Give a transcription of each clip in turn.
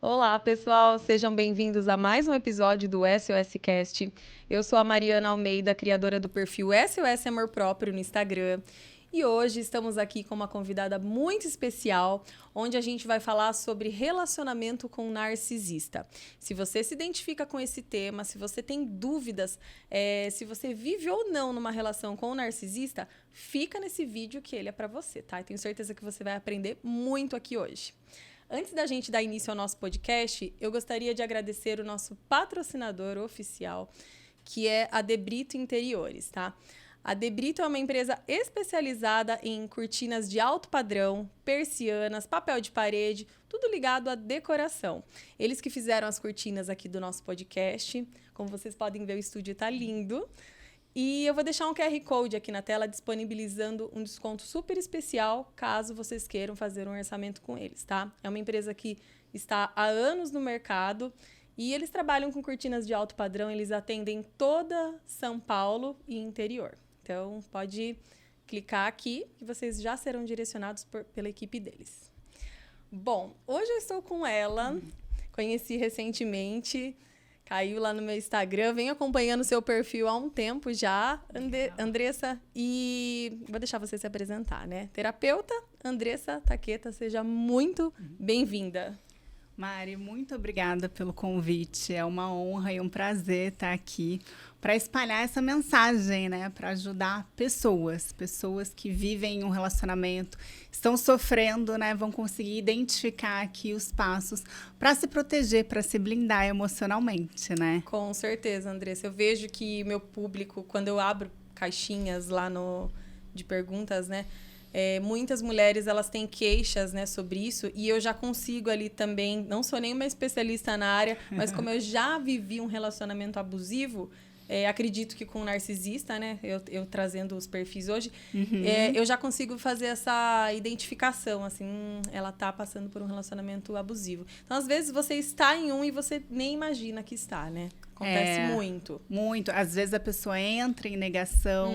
Olá, pessoal, sejam bem-vindos a mais um episódio do SOS Cast. Eu sou a Mariana Almeida, criadora do perfil SOS Amor Próprio no Instagram. E hoje estamos aqui com uma convidada muito especial, onde a gente vai falar sobre relacionamento com narcisista. Se você se identifica com esse tema, se você tem dúvidas, se você vive ou não numa relação com o narcisista, fica nesse vídeo que ele é para você, tá? Eu tenho certeza que você vai aprender muito aqui hoje. Antes da gente dar início ao nosso podcast, eu gostaria de agradecer o nosso patrocinador oficial, que é a Debrito Interiores, tá? A Debrito é uma empresa especializada em cortinas de alto padrão, persianas, papel de parede, tudo ligado à decoração. Eles que fizeram as cortinas aqui do nosso podcast. Como vocês podem ver, o estúdio está lindo. E eu vou deixar um QR Code aqui na tela disponibilizando um desconto super especial caso vocês queiram fazer um orçamento com eles, tá? É uma empresa que está há anos no mercado e eles trabalham com cortinas de alto padrão, eles atendem toda São Paulo e interior. Então, pode clicar aqui que vocês já serão direcionados pela equipe deles. Bom, hoje eu estou com ela, conheci recentemente, caiu lá no meu Instagram, venho acompanhando o seu perfil há um tempo já, Andressa, e vou deixar você se apresentar, né? Terapeuta Andressa Taqueta, seja muito bem-vinda. Mari, muito obrigada pelo convite. É uma honra e um prazer estar aqui para espalhar essa mensagem, né? Para ajudar pessoas que vivem um relacionamento, estão sofrendo, né? Vão conseguir identificar aqui os passos para se proteger, para se blindar emocionalmente, né? Com certeza, Andressa. Eu vejo que meu público, quando eu abro caixinhas lá de perguntas, né? Muitas mulheres elas têm queixas, né, sobre isso, e eu já consigo ali também, não sou nenhuma especialista na área, mas como eu já vivi um relacionamento abusivo, acredito que com um narcisista, né, eu trazendo os perfis hoje, eu já consigo fazer essa identificação, assim, ela tá passando por um relacionamento abusivo. Então, às vezes, você está em um e você nem imagina que está, né? Acontece muito. Muito. Às vezes a pessoa entra em negação.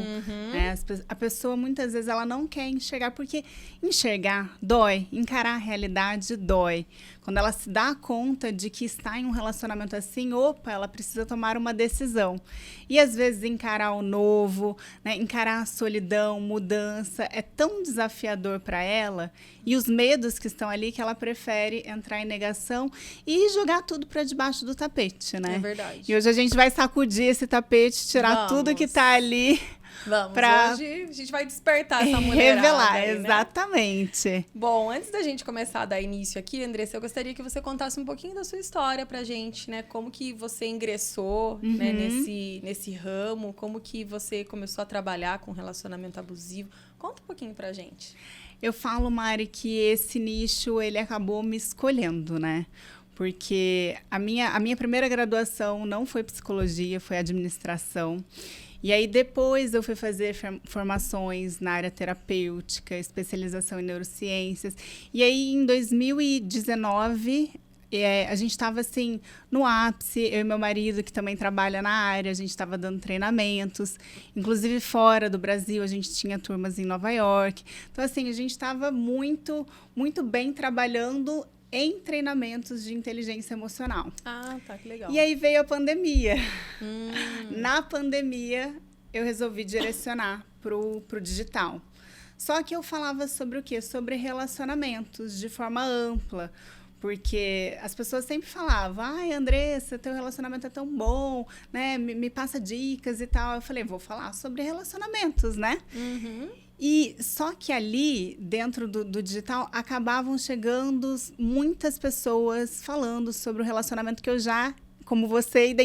Né? A pessoa, muitas vezes, ela não quer enxergar, porque enxergar dói. Encarar a realidade dói. Quando ela se dá conta de que está em um relacionamento assim, ela precisa tomar uma decisão. E, às vezes, encarar o novo, né? Encarar a solidão, mudança, é tão desafiador para ela. E os medos que estão ali, que ela prefere entrar em negação e jogar tudo para debaixo do tapete, né? É verdade. E hoje a gente vai sacudir esse tapete, tirar tudo que tá ali. Vamos, hoje a gente vai despertar essa mulherada. Revelar, aí, exatamente. Né? Bom, antes da gente começar a dar início aqui, Andressa, eu gostaria que você contasse um pouquinho da sua história pra gente, né? Como que você ingressou né, nesse ramo, como que você começou a trabalhar com relacionamento abusivo. Conta um pouquinho pra gente. Eu falo, Mari, que esse nicho, ele acabou me escolhendo, né? Porque a minha primeira graduação não foi psicologia, foi administração. E aí depois eu fui fazer formações na área terapêutica, especialização em neurociências. E aí em 2019... a gente estava assim, no ápice, eu e meu marido, que também trabalha na área, a gente estava dando treinamentos, inclusive fora do Brasil, a gente tinha turmas em Nova York. Então, assim, a gente estava muito, muito bem trabalhando em treinamentos de inteligência emocional. Ah, tá, que legal. E aí veio a pandemia. Na pandemia, eu resolvi direcionar pro digital. Só que eu falava sobre o quê? Sobre relacionamentos de forma ampla. Porque as pessoas sempre falavam, ai, Andressa, teu relacionamento é tão bom, né? Me passa dicas e tal. Eu falei, vou falar sobre relacionamentos, né? E só que ali, dentro do digital, acabavam chegando muitas pessoas falando sobre o relacionamento que eu já, como você,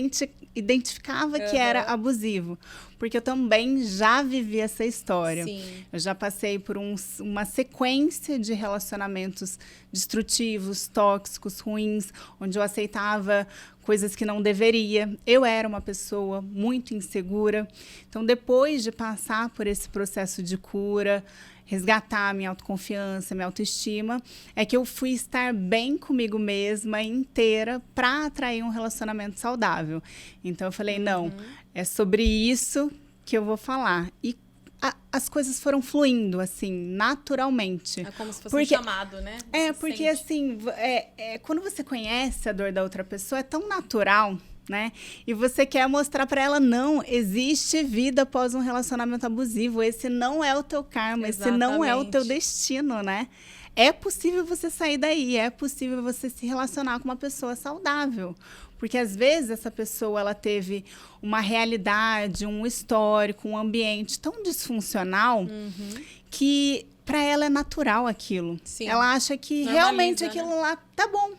identificava que era abusivo. Porque eu também já vivi essa história. Sim. Eu já passei por uma sequência de relacionamentos destrutivos, tóxicos, ruins, onde eu aceitava coisas que não deveria. Eu era uma pessoa muito insegura. Então, depois de passar por esse processo de cura, resgatar minha autoconfiança, minha autoestima, é que eu fui estar bem comigo mesma, inteira, para atrair um relacionamento saudável. Então, eu falei, não, é sobre isso que eu vou falar. E as coisas foram fluindo, assim, naturalmente. É como se fosse um chamado, né? Porque assim, quando você conhece a dor da outra pessoa, é tão natural, né? E você quer mostrar para ela, não, existe vida após um relacionamento abusivo. Esse não é o teu karma, esse não é o teu destino, né? É possível você sair daí, é possível você se relacionar com uma pessoa saudável. Porque, às vezes, essa pessoa ela teve uma realidade, um histórico, um ambiente tão disfuncional que, para ela, é natural aquilo. Sim. Ela acha que realmente aquilo lá tá bom,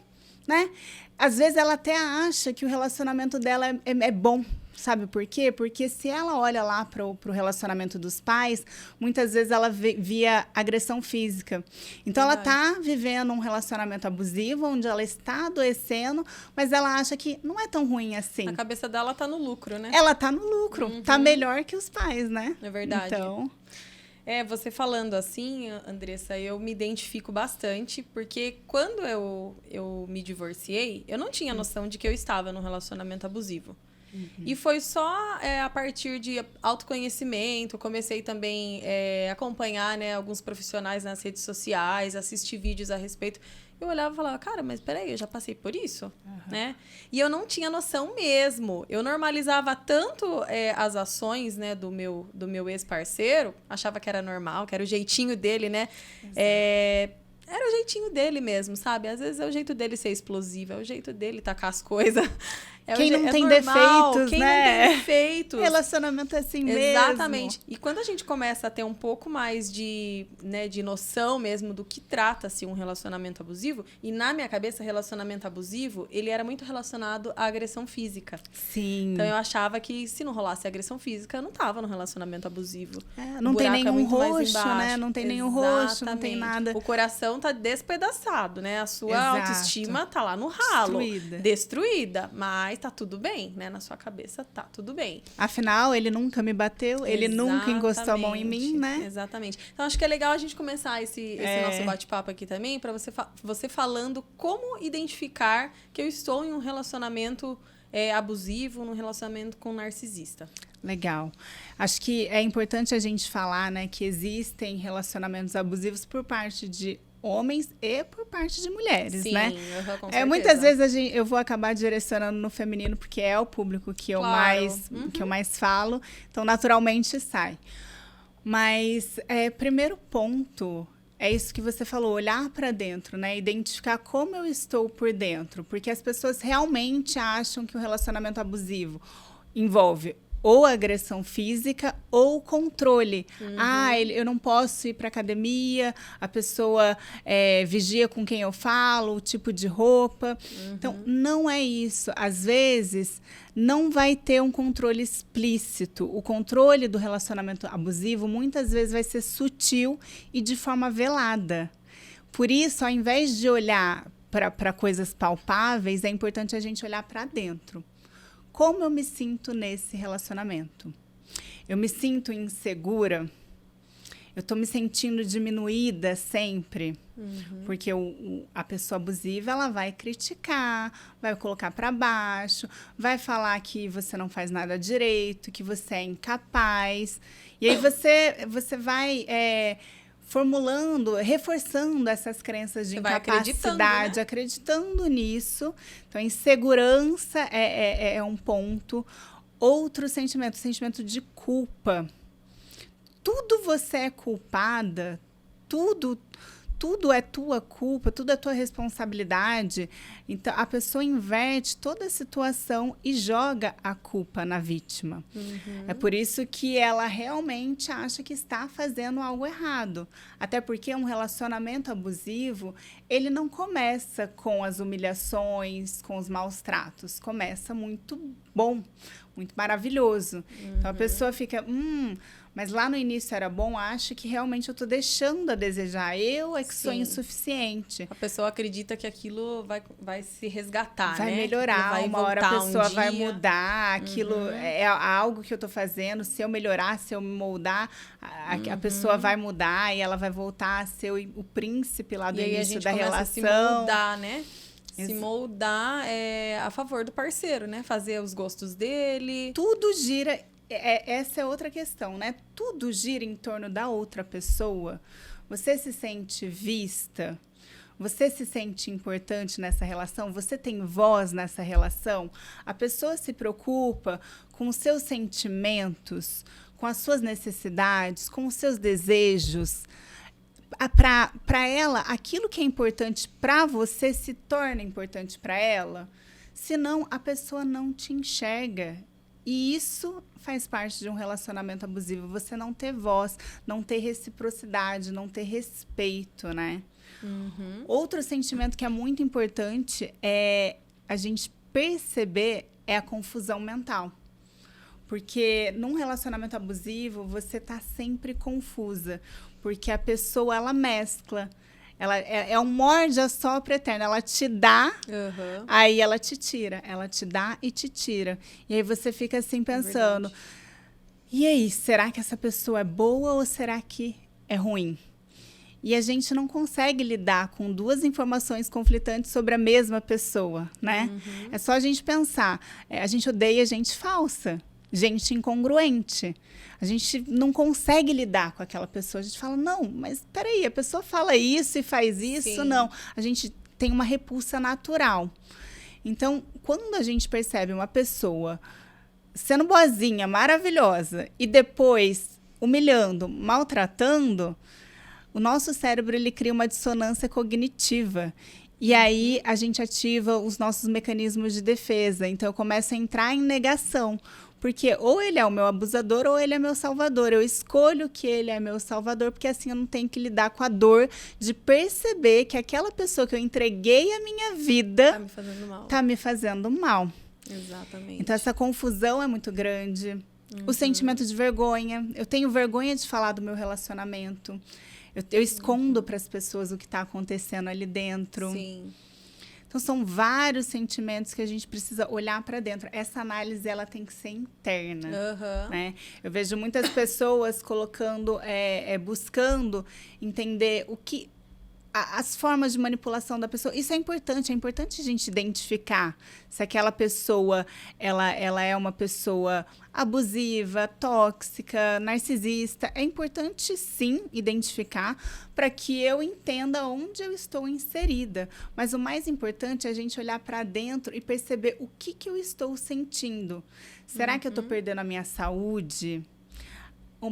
né? Às vezes, ela até acha que o relacionamento dela é bom. Sabe por quê? Porque se ela olha lá para o relacionamento dos pais, muitas vezes ela via agressão física. Então, ela está vivendo um relacionamento abusivo, onde ela está adoecendo, mas ela acha que não é tão ruim assim. A cabeça dela está no lucro, né? Ela está no lucro. Está melhor que os pais, né? É verdade. Então... você falando assim, Andressa, eu me identifico bastante, porque quando eu me divorciei, eu não tinha noção de que eu estava num relacionamento abusivo. E foi só a partir de autoconhecimento, comecei também a acompanhar, né, alguns profissionais nas redes sociais, assistir vídeos a respeito. Eu olhava e falava, cara, mas peraí, eu já passei por isso, né? E eu não tinha noção mesmo. Eu normalizava tanto as ações, né, do meu ex-parceiro, achava que era normal, que era o jeitinho dele, né? Era o jeitinho dele mesmo, sabe? Às vezes é o jeito dele ser explosivo, é o jeito dele tacar as coisas. Quem não tem defeitos, quem né? não tem defeitos. Relacionamento é assim mesmo. Exatamente. E quando a gente começa a ter um pouco mais de noção mesmo do que trata-se um relacionamento abusivo, e na minha cabeça, relacionamento abusivo, ele era muito relacionado à agressão física. Sim. Então, eu achava que se não rolasse agressão física, eu não estava no relacionamento abusivo. Não tem nenhum roxo, né? Não tem nenhum roxo, não tem nada. O coração tá despedaçado, né? A sua autoestima tá lá no ralo. Destruída. Mas tá tudo bem, né? Na sua cabeça tá tudo bem. Afinal, ele nunca me bateu, ele nunca encostou a mão em mim, né? Exatamente. Então, acho que é legal a gente começar esse nosso bate-papo aqui também, para você falando como identificar que eu estou em um relacionamento abusivo, num relacionamento com um narcisista. Legal. Acho que é importante a gente falar, né, que existem relacionamentos abusivos por parte de homens e por parte de mulheres, né? Sim, com certeza. Muitas vezes eu vou acabar direcionando no feminino, porque é o público que eu mais falo, então naturalmente sai. Mas primeiro ponto é isso que você falou, olhar para dentro, né? Identificar como eu estou por dentro, porque as pessoas realmente acham que o relacionamento abusivo envolve ou agressão física ou controle. Eu não posso ir para academia, a pessoa vigia com quem eu falo, o tipo de roupa. Então, não é isso. Às vezes, não vai ter um controle explícito. O controle do relacionamento abusivo, muitas vezes, vai ser sutil e de forma velada. Por isso, ao invés de olhar para coisas palpáveis, é importante a gente olhar para dentro. Como eu me sinto nesse relacionamento? Eu me sinto insegura? Eu estou me sentindo diminuída sempre? Porque a pessoa abusiva, ela vai criticar, vai colocar para baixo, vai falar que você não faz nada direito, que você é incapaz. E aí você vai reforçando essas crenças de incapacidade, acreditando nisso. Então, insegurança é um ponto. Outro sentimento de culpa. Tudo você é culpada, tudo é tua culpa, tudo é tua responsabilidade. Então, a pessoa inverte toda a situação e joga a culpa na vítima. É por isso que ela realmente acha que está fazendo algo errado. Até porque um relacionamento abusivo, ele não começa com as humilhações, com os maus tratos. Começa muito bom, muito maravilhoso. Então, a pessoa fica... mas lá no início era bom, acho que realmente eu estou deixando a desejar. Eu é que sou insuficiente. A pessoa acredita que aquilo vai se resgatar, vai melhorar, uma hora a pessoa vai mudar, aquilo é algo que eu estou fazendo, se eu melhorar, se eu me moldar, a pessoa vai mudar e ela vai voltar a ser o príncipe lá do início da relação. A se moldar, né? Se moldar a favor do parceiro, né? Fazer os gostos dele. Tudo gira essa é outra questão, né? Tudo gira em torno da outra pessoa. Você se sente vista? Você se sente importante nessa relação? Você tem voz nessa relação? A pessoa se preocupa com os seus sentimentos, com as suas necessidades, com os seus desejos. Para ela, aquilo que é importante para você se torna importante para ela. Senão, a pessoa não te enxerga. E isso faz parte de um relacionamento abusivo. Você não ter voz, não ter reciprocidade, não ter respeito, né? Uhum. Outro sentimento que é muito importante é a gente perceber a confusão mental. Porque num relacionamento abusivo, você tá sempre confusa. Porque a pessoa, ela mescla. Ela é um morde-a-sopra eterno. Ela te dá, aí ela te tira. Ela te dá e te tira. E aí você fica assim pensando, e aí, será que essa pessoa é boa ou será que é ruim? E a gente não consegue lidar com duas informações conflitantes sobre a mesma pessoa, né? Uhum. É só a gente pensar. A gente odeia gente falsa, gente incongruente. A gente não consegue lidar com aquela pessoa. A gente fala, não, mas peraí, a pessoa fala isso e faz isso, sim. Não. A gente tem uma repulsa natural. Então, quando a gente percebe uma pessoa sendo boazinha, maravilhosa, e depois humilhando, maltratando, o nosso cérebro ele cria uma dissonância cognitiva. E aí a gente ativa os nossos mecanismos de defesa. Então eu começo a entrar em negação. Porque ou ele é o meu abusador ou ele é meu salvador. Eu escolho que ele é meu salvador, porque assim eu não tenho que lidar com a dor de perceber que aquela pessoa que eu entreguei a minha vida tá me fazendo mal. Tá me fazendo mal. Exatamente. Então essa confusão é muito grande. Uhum. O sentimento de vergonha. Eu tenho vergonha de falar do meu relacionamento. Eu escondo para as pessoas o que está acontecendo ali dentro. Sim. Então, são vários sentimentos que a gente precisa olhar para dentro. Essa análise, ela tem que ser interna. Uhum. Né? Eu vejo muitas pessoas colocando, buscando entender o que... as formas de manipulação da pessoa. Isso é importante a gente identificar se aquela pessoa ela é uma pessoa abusiva, tóxica, narcisista. É importante, sim, identificar para que eu entenda onde eu estou inserida. Mas o mais importante é a gente olhar para dentro e perceber o que eu estou sentindo. Será que eu estou perdendo a minha saúde?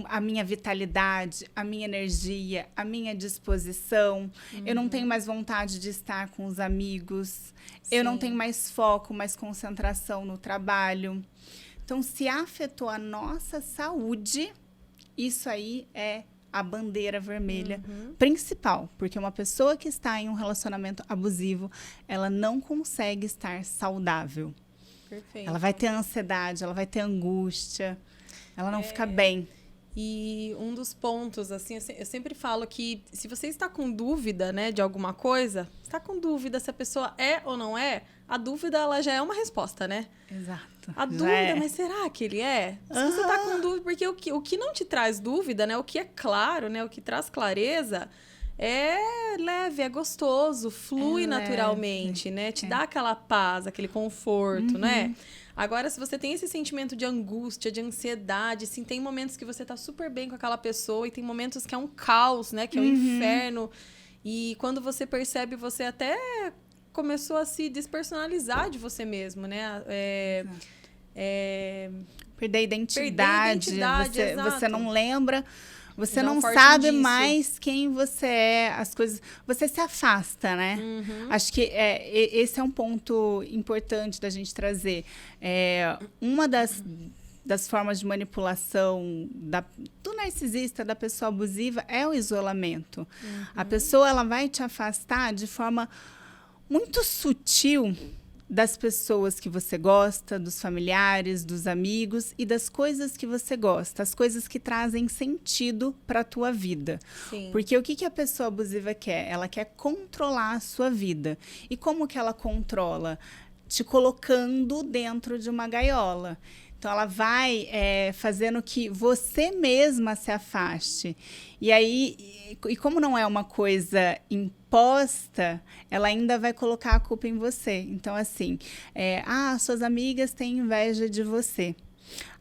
A minha vitalidade, a minha energia, a minha disposição. Eu não tenho mais vontade de estar com os amigos. Sim. Eu não tenho mais foco, mais concentração no trabalho. Então, se afetou a nossa saúde, isso aí é a bandeira vermelha principal. Porque uma pessoa que está em um relacionamento abusivo, ela não consegue estar saudável. Perfeito. Ela vai ter ansiedade, ela vai ter angústia, ela não fica bem. E um dos pontos, assim, eu sempre falo que se você está com dúvida, né, de alguma coisa, está com dúvida se a pessoa é ou não é, a dúvida, ela já é uma resposta, né? Exato. A dúvida, mas será que ele é? Se você está com dúvida, porque o que não te traz dúvida, né, o que é claro, né, o que traz clareza, é leve, é gostoso, flui naturalmente, né? Te dá aquela paz, aquele conforto, né? Agora, se você tem esse sentimento de angústia, de ansiedade, sim, tem momentos que você tá super bem com aquela pessoa e tem momentos que é um caos, né? Que é um inferno. E quando você percebe, você até começou a se despersonalizar de você mesmo, né? Perder a identidade. Você não lembra... Você já não sabe mais quem você é, as coisas... Você se afasta, né? Acho que esse é um ponto importante da gente trazer. Uma das formas de manipulação do narcisista, da pessoa abusiva, é o isolamento. A pessoa ela vai te afastar de forma muito sutil das pessoas que você gosta, dos familiares, dos amigos e das coisas que você gosta, as coisas que trazem sentido para a tua vida. Sim. Porque o que a pessoa abusiva quer? Ela quer controlar a sua vida. E como que ela controla? Te colocando dentro de uma gaiola. Então, ela vai fazendo que você mesma se afaste. E aí, e como não é uma coisa imposta, ela ainda vai colocar a culpa em você. Então, assim, suas amigas têm inveja de você.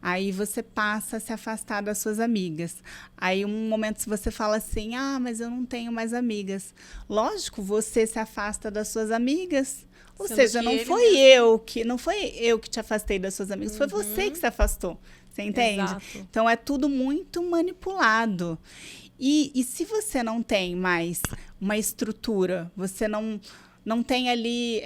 Aí você passa a se afastar das suas amigas. Aí um momento você fala assim, mas eu não tenho mais amigas. Lógico, você se afasta das suas amigas. Ou seja, não foi eu que te afastei das suas amigas, foi você que se afastou. Você entende? Exato. Então é tudo muito manipulado. E se você não tem mais uma estrutura, você não tem ali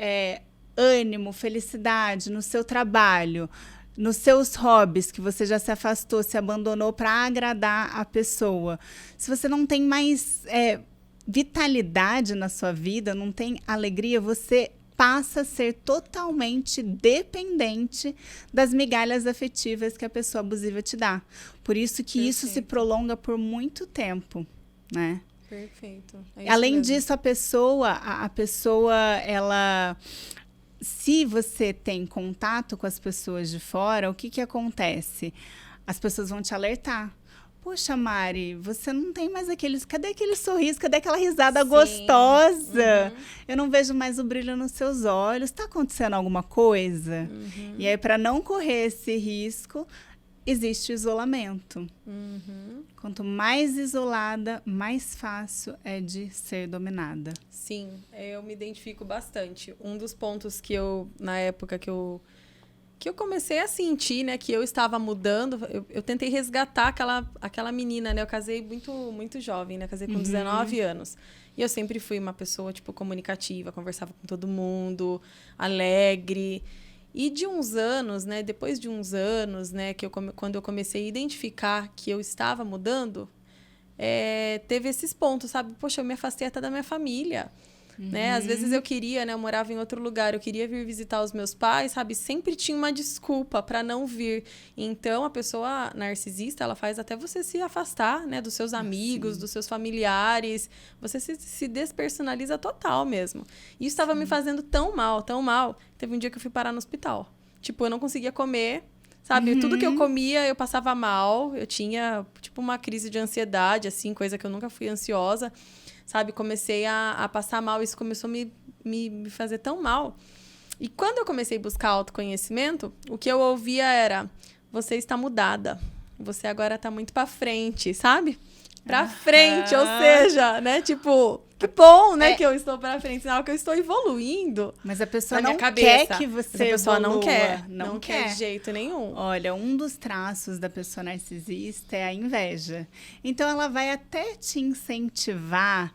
ânimo, felicidade no seu trabalho, nos seus hobbies, que você já se afastou, se abandonou para agradar a pessoa. Se você não tem mais vitalidade na sua vida, não tem alegria, você passa a ser totalmente dependente das migalhas afetivas que a pessoa abusiva te dá. Por isso que Perfeito. isso se prolonga por muito tempo, né? Perfeito. Além disso, a pessoa, ela... Se você tem contato com as pessoas de fora, o que acontece? As pessoas vão te alertar. Poxa, Mari, você não tem mais cadê aquele sorriso? Cadê aquela risada gostosa? Eu não vejo mais o brilho nos seus olhos. Está acontecendo alguma coisa? E aí, para não correr esse risco, existe o isolamento. Quanto mais isolada, mais fácil é de ser dominada. Sim, eu me identifico bastante. Um dos pontos que eu, na época que eu comecei a sentir, né, que eu estava mudando, eu tentei resgatar aquela menina, né? Eu casei muito, muito jovem, né? Casei com 19 anos. E eu sempre fui uma pessoa, tipo, comunicativa, conversava com todo mundo, alegre. E de uns anos, né? Depois de uns anos, né? Quando eu comecei a identificar que eu estava mudando, teve esses pontos, sabe? Poxa, eu me afastei até da minha família. Né? Às vezes eu queria, né? Eu morava em outro lugar, eu queria vir visitar os meus pais, sabe? Sempre tinha uma desculpa para não vir. Então, a pessoa narcisista, ela faz até você se afastar, né? Dos seus amigos, dos seus familiares. Você se despersonaliza total mesmo. E isso estava me fazendo tão mal, tão mal. Teve um dia que eu fui parar no hospital. Tipo, eu não conseguia comer, sabe? Tudo que eu comia, eu passava mal. Eu tinha, tipo, uma crise de ansiedade, assim, coisa que eu nunca fui ansiosa. Sabe, comecei a passar mal, isso começou a me fazer tão mal. E quando eu comecei a buscar autoconhecimento, o que eu ouvia era, você está mudada, você agora está muito para frente, sabe? Para frente, ou seja, né, tipo, que bom, né, que eu estou para frente, sinal que eu estou evoluindo. Mas a pessoa não quer que você a pessoa evolua. não quer de jeito nenhum. Olha, um dos traços da pessoa narcisista é a inveja. Então, ela vai até te incentivar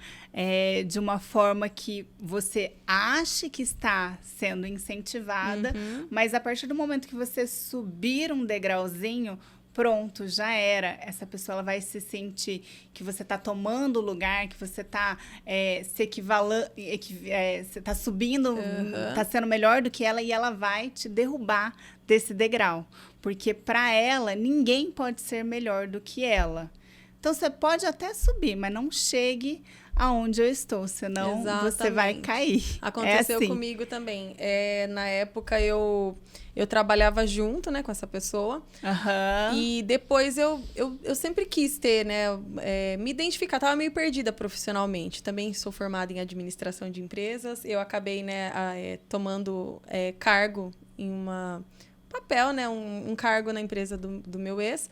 de uma forma que você ache que está sendo incentivada, mas a partir do momento que você subir um degrauzinho, pronto, já era. Essa pessoa ela vai se sentir que você está tomando o lugar, que você está se equivalando, você está subindo, está sendo melhor do que ela, e ela vai te derrubar desse degrau. Porque para ela, ninguém pode ser melhor do que ela. Então, você pode até subir, mas não chegue aonde eu estou, senão você vai cair. Aconteceu assim. comigo também. Na época, eu trabalhava junto, né, com essa pessoa. E depois eu sempre quis ter, né, me identificar. Estava meio perdida profissionalmente. Também sou formada em administração de empresas. Eu acabei, né, tomando cargo em papel, né, um cargo na empresa do meu ex.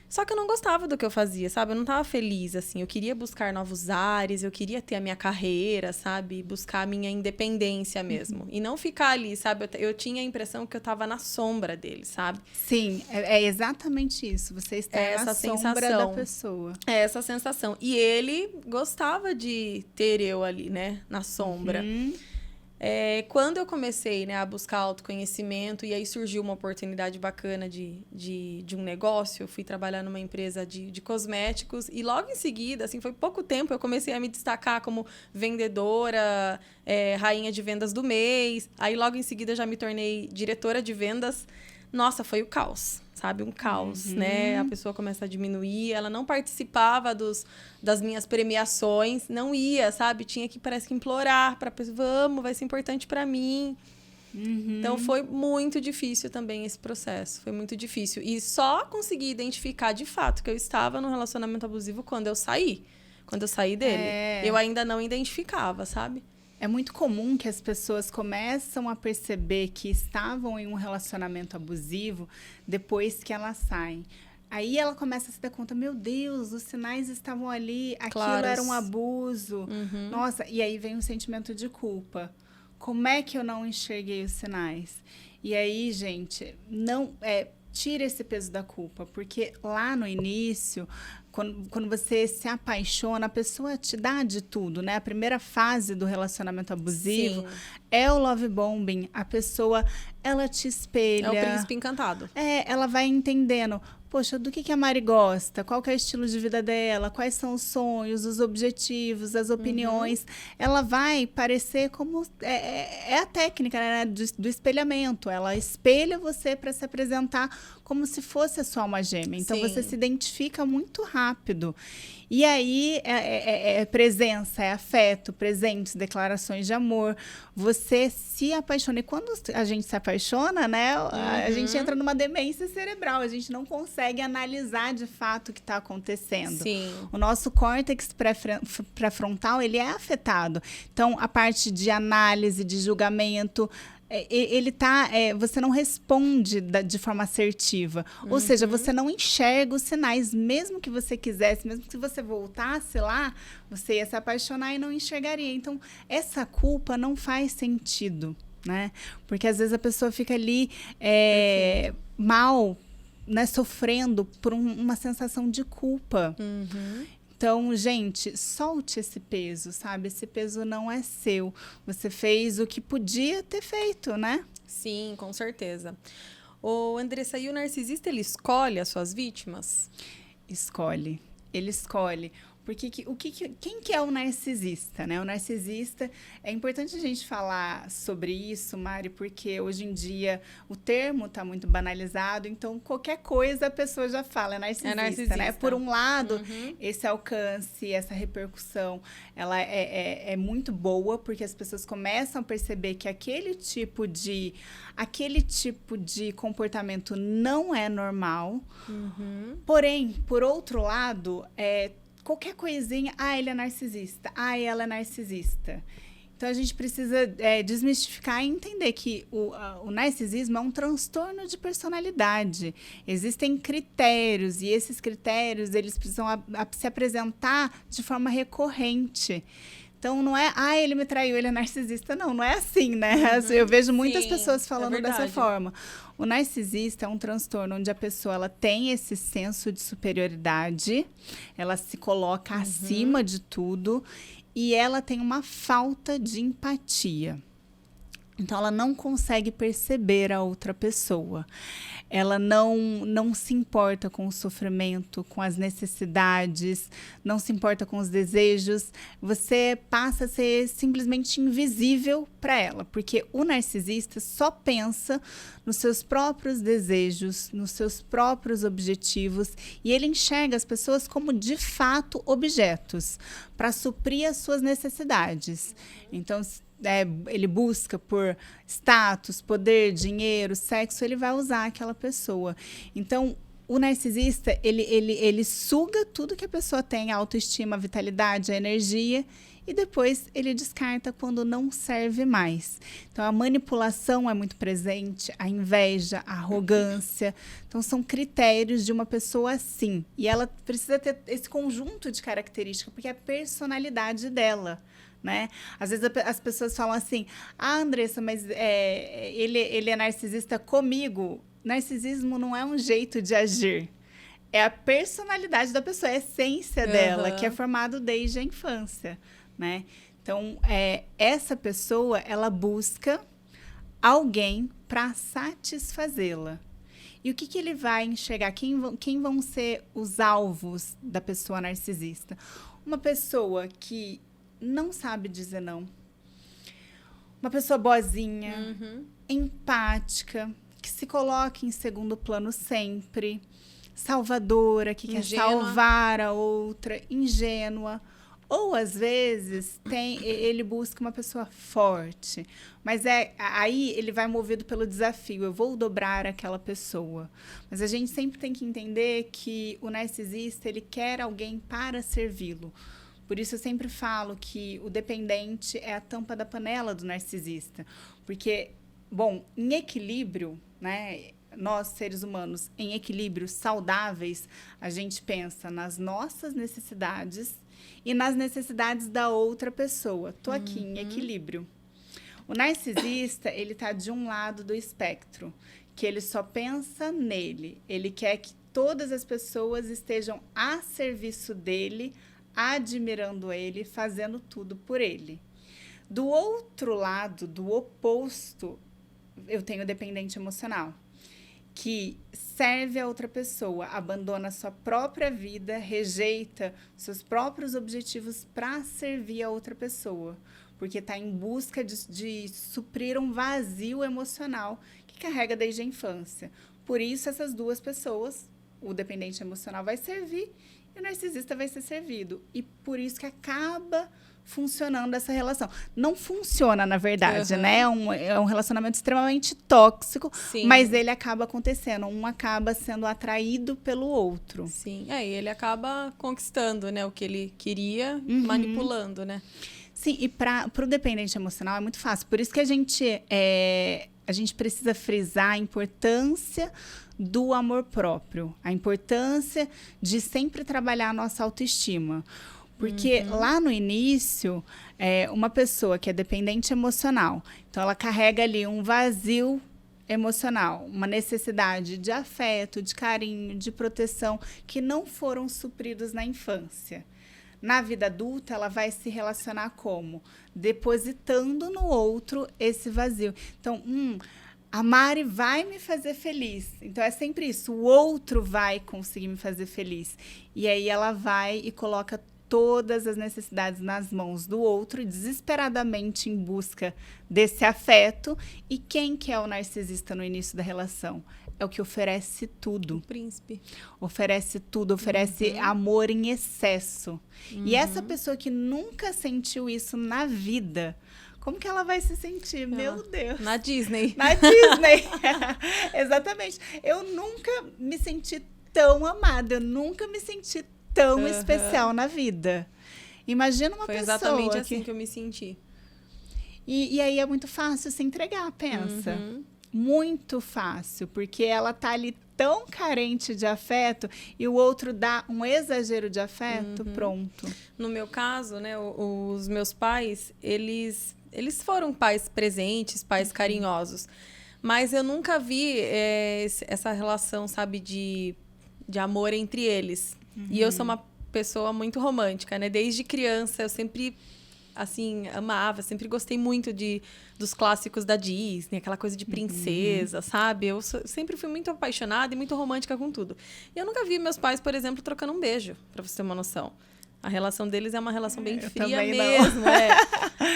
Só que eu não gostava do que eu fazia, sabe? Eu não estava feliz, assim. Eu queria buscar novos ares, eu queria ter a minha carreira, sabe? Buscar a minha independência mesmo. E não ficar ali, sabe? Eu tinha a impressão que eu estava na sombra dele, sabe? Sim, é exatamente isso. Você está na sombra da pessoa. É essa sensação. E ele gostava de ter eu ali, né? Na sombra. Quando eu comecei, né, a buscar autoconhecimento, e aí surgiu uma oportunidade bacana de um negócio, eu fui trabalhar numa empresa de cosméticos, e logo em seguida, assim, foi pouco tempo, eu comecei a me destacar como vendedora, rainha de vendas do mês, aí logo em seguida eu já me tornei diretora de vendas. Nossa, foi o caos, sabe? Um caos, né? A pessoa começa a diminuir, ela não participava das minhas premiações, não ia, sabe? Tinha que, parece que, implorar para a pessoa, vamos, vai ser importante para mim. Então, foi muito difícil também esse processo, foi muito difícil. E só consegui identificar, de fato, que eu estava num relacionamento abusivo quando eu saí dele. Eu ainda não identificava, sabe? é muito comum que as pessoas começam a perceber que estavam em um relacionamento abusivo depois que elas saem. Aí ela começa a se dar conta, meu Deus, os sinais estavam ali, aquilo era um abuso. Nossa, e aí vem um sentimento de culpa. Como é que eu não enxerguei os sinais? E aí, gente, tira esse peso da culpa, porque lá no início, quando você se apaixona, a pessoa te dá de tudo, né? A primeira fase do relacionamento abusivo é o love bombing. A pessoa, ela te espelha. É o príncipe encantado. Ela vai entendendo. Poxa, do que a Mari gosta? Qual que é o estilo de vida dela? Quais são os sonhos, os objetivos, as opiniões? Ela vai parecer como... É a técnica, né, do espelhamento. Ela espelha você para se apresentar como se fosse a sua alma gêmea. Então, você se identifica muito rápido. E aí, é presença, é afeto, presentes, declarações de amor. Você se apaixona. E quando a gente se apaixona, né? A gente entra numa demência cerebral. A gente não consegue analisar de fato o que está acontecendo. Sim. O nosso córtex pré-frontal, ele é afetado. Então, a parte de análise, de julgamento... você não responde de forma assertiva. Ou seja, você não enxerga os sinais, mesmo que você quisesse, mesmo que se você voltasse lá, você ia se apaixonar e não enxergaria. Então, essa culpa não faz sentido, né? Porque às vezes a pessoa fica ali mal, né, sofrendo por uma sensação de culpa. Então, gente, solte esse peso, sabe? Esse peso não é seu. Você fez o que podia ter feito, né? Sim, com certeza. Ô, Andressa, e o narcisista, ele escolhe as suas vítimas? Escolhe. Ele escolhe. Porque quem que é o narcisista, né? O narcisista, é importante a gente falar sobre isso, Mari, porque hoje em dia o termo está muito banalizado, então qualquer coisa a pessoa já fala, é narcisista, né? Por um lado, esse alcance, essa repercussão, ela é muito boa, porque as pessoas começam a perceber que aquele tipo de comportamento não é normal. Porém, por outro lado, qualquer coisinha, ele é narcisista, ela é narcisista. Então, a gente precisa desmistificar e entender que o narcisismo é um transtorno de personalidade. Existem critérios, e esses critérios, eles precisam se apresentar de forma recorrente. Então, não é, ele me traiu, ele é narcisista. Não é assim, né? Eu vejo muitas pessoas falando dessa forma. O narcisista é um transtorno onde a pessoa ela tem esse senso de superioridade, ela se coloca acima de tudo e ela tem uma falta de empatia. Então, ela não consegue perceber a outra pessoa. Ela não se importa com o sofrimento, com as necessidades, não se importa com os desejos. Você passa a ser simplesmente invisível para ela, porque o narcisista só pensa nos seus próprios desejos, nos seus próprios objetivos, e ele enxerga as pessoas como, de fato, objetos para suprir as suas necessidades. Então, ele busca por status, poder, dinheiro, sexo, ele vai usar aquela pessoa. Então, o narcisista, ele suga tudo que a pessoa tem, a autoestima, a vitalidade, a energia, e depois ele descarta quando não serve mais. Então, a manipulação é muito presente, a inveja, a arrogância. Então, são critérios de uma pessoa assim. E ela precisa ter esse conjunto de características, porque é a personalidade dela. Né? Às vezes as pessoas falam assim, Andressa, mas ele é narcisista comigo. Narcisismo não é um jeito de agir. É a personalidade da pessoa, é a essência dela, que é formado desde a infância. Né? Então, essa pessoa, ela busca alguém para satisfazê-la. E o que ele vai enxergar? Quem vão ser os alvos da pessoa narcisista? Uma pessoa que não sabe dizer não. Uma pessoa boazinha, empática, que se coloca em segundo plano sempre, salvadora, que quer salvar a outra, ingênua. Ou, às vezes, ele busca uma pessoa forte. Mas aí ele vai movido pelo desafio. Eu vou dobrar aquela pessoa. Mas a gente sempre tem que entender que o narcisista, ele quer alguém para servi-lo. Por isso eu sempre falo que o dependente é a tampa da panela do narcisista. Porque, bom, em equilíbrio, né? Nós, seres humanos, em equilíbrio, saudáveis, a gente pensa nas nossas necessidades e nas necessidades da outra pessoa. Tô aqui em equilíbrio. O narcisista, ele tá de um lado do espectro, que ele só pensa nele. Ele quer que todas as pessoas estejam a serviço dele, admirando ele, fazendo tudo por ele. Do outro lado, do oposto, eu tenho o dependente emocional, que serve a outra pessoa, abandona sua própria vida, rejeita seus próprios objetivos para servir a outra pessoa, porque está em busca de suprir um vazio emocional que carrega desde a infância. Por isso, essas duas pessoas, o dependente emocional vai servir e o narcisista vai ser servido. E por isso que acaba funcionando essa relação. Não funciona, na verdade, né? É um relacionamento extremamente tóxico, sim, mas ele acaba acontecendo. Um acaba sendo atraído pelo outro. Sim, e ele acaba conquistando, né, o que ele queria, manipulando, né? Sim, e para o dependente emocional é muito fácil. Por isso que a gente precisa frisar a importância do amor próprio, a importância de sempre trabalhar a nossa autoestima. Porque lá no início, uma pessoa que é dependente emocional, então ela carrega ali um vazio emocional, uma necessidade de afeto, de carinho, de proteção, que não foram supridos na infância. Na vida adulta, ela vai se relacionar como? Depositando no outro esse vazio. Então, a Mari vai me fazer feliz. Então, é sempre isso. O outro vai conseguir me fazer feliz. E aí, ela vai e coloca todas as necessidades nas mãos do outro, desesperadamente em busca desse afeto. E quem que é o narcisista no início da relação? É o que oferece tudo. O príncipe. Oferece tudo, oferece amor em excesso. E essa pessoa que nunca sentiu isso na vida, como que ela vai se sentir? Meu Deus. Na Disney. Na Disney. Exatamente. Eu nunca me senti tão amada, eu nunca me senti tão especial na vida. Imagina uma pessoa. Foi exatamente assim que eu me senti. E aí é muito fácil se entregar, pensa. Muito fácil, porque ela tá ali tão carente de afeto e o outro dá um exagero de afeto, pronto. No meu caso, né, os meus pais, eles foram pais presentes, pais carinhosos, mas eu nunca vi essa relação, sabe, de amor entre eles. E eu sou uma pessoa muito romântica, né? Desde criança eu sempre, assim, amava, sempre gostei muito dos clássicos da Disney, aquela coisa de princesa, sabe? Eu sempre fui muito apaixonada e muito romântica com tudo. E eu nunca vi meus pais, por exemplo, trocando um beijo, pra você ter uma noção. A relação deles é uma relação bem fria mesmo,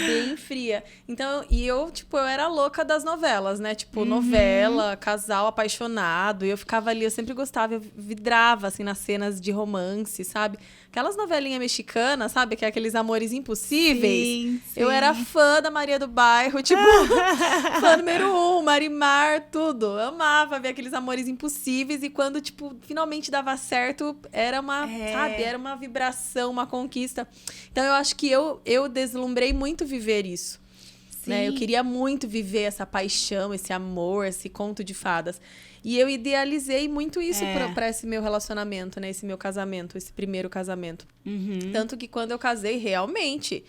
bem fria. Então, eu era louca das novelas, né? Tipo, novela, casal apaixonado. E eu ficava ali, eu sempre gostava, eu vidrava, assim, nas cenas de romance, sabe? Aquelas novelinhas mexicanas, sabe? Que é aqueles amores impossíveis. Sim, sim. Eu era fã da Maria do Bairro, tipo, fã número 1, Marimar, tudo. Eu amava ver aqueles amores impossíveis. E quando, tipo, finalmente dava certo, era uma, sabe? Era uma vibração, uma conquista. Então, eu acho que eu deslumbrei muito viver isso. Né? Eu queria muito viver essa paixão, esse amor, esse conto de fadas. E eu idealizei muito isso para esse meu relacionamento, né? Esse meu casamento, esse primeiro casamento. Tanto que quando eu casei, realmente,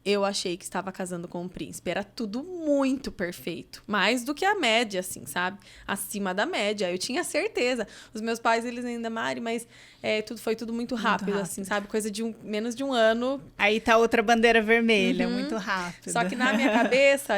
eu achei que estava casando com um príncipe. Era tudo muito perfeito. Mais do que a média, assim, sabe? Acima da média. Eu tinha certeza. Os meus pais, eles ainda, Mari, mas foi tudo muito rápido, assim, sabe? Coisa de menos de um ano. Aí tá outra bandeira vermelha, muito rápido. Só que na minha cabeça,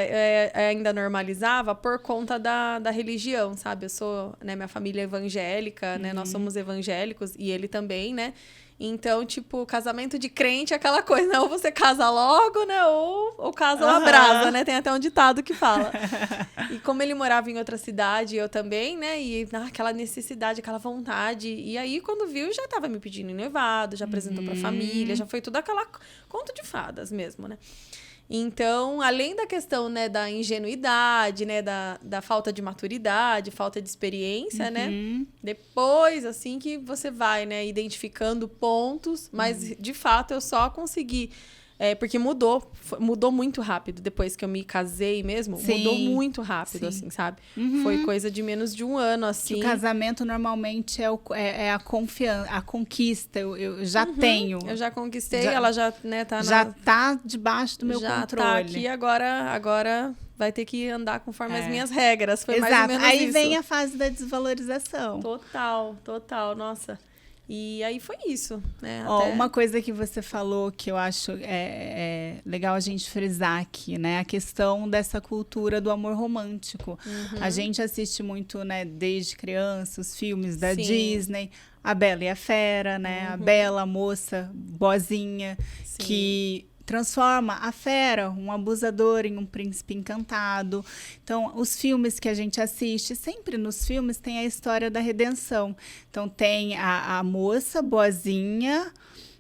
ainda normalizava por conta da religião, sabe? Eu sou, né, minha família é evangélica, né? Nós somos evangélicos e ele também, né? Então, tipo, casamento de crente é aquela coisa, né? Ou você casa logo, né? Ou casa uma brasa, né? Tem até um ditado que fala. E como ele morava em outra cidade, eu também, né? E aquela necessidade, aquela vontade. E aí, quando viu, já tava me pedindo em noivado, já apresentou pra família, já foi tudo aquela conto de fadas mesmo, né? Então, além da questão, né, da ingenuidade, né, da falta de maturidade, falta de experiência, né? Depois, assim, que você vai, né, identificando pontos, mas, de fato, eu só consegui... porque mudou muito rápido depois que eu me casei mesmo. Sim. Mudou muito rápido, Sim. assim, sabe? Foi coisa de menos de um ano, assim. Que o casamento normalmente é a confiança, a conquista. Eu já tenho. Eu já conquistei, ela já, né, tá já tá debaixo do meu já controle. Tá aqui, agora vai ter que andar conforme as minhas regras. Foi Exato. mais ou menos Aí isso. vem a fase da desvalorização. Total, nossa. E aí foi isso, né? Uma coisa que você falou que eu acho legal a gente frisar aqui, né? A questão dessa cultura do amor romântico. A gente assiste muito, né, desde criança, os filmes da Disney, A Bela e a Fera, né? A bela moça boazinha que transforma a fera, um abusador, em um príncipe encantado. Então, os filmes que a gente assiste, sempre nos filmes tem a história da redenção. Então, tem a moça boazinha,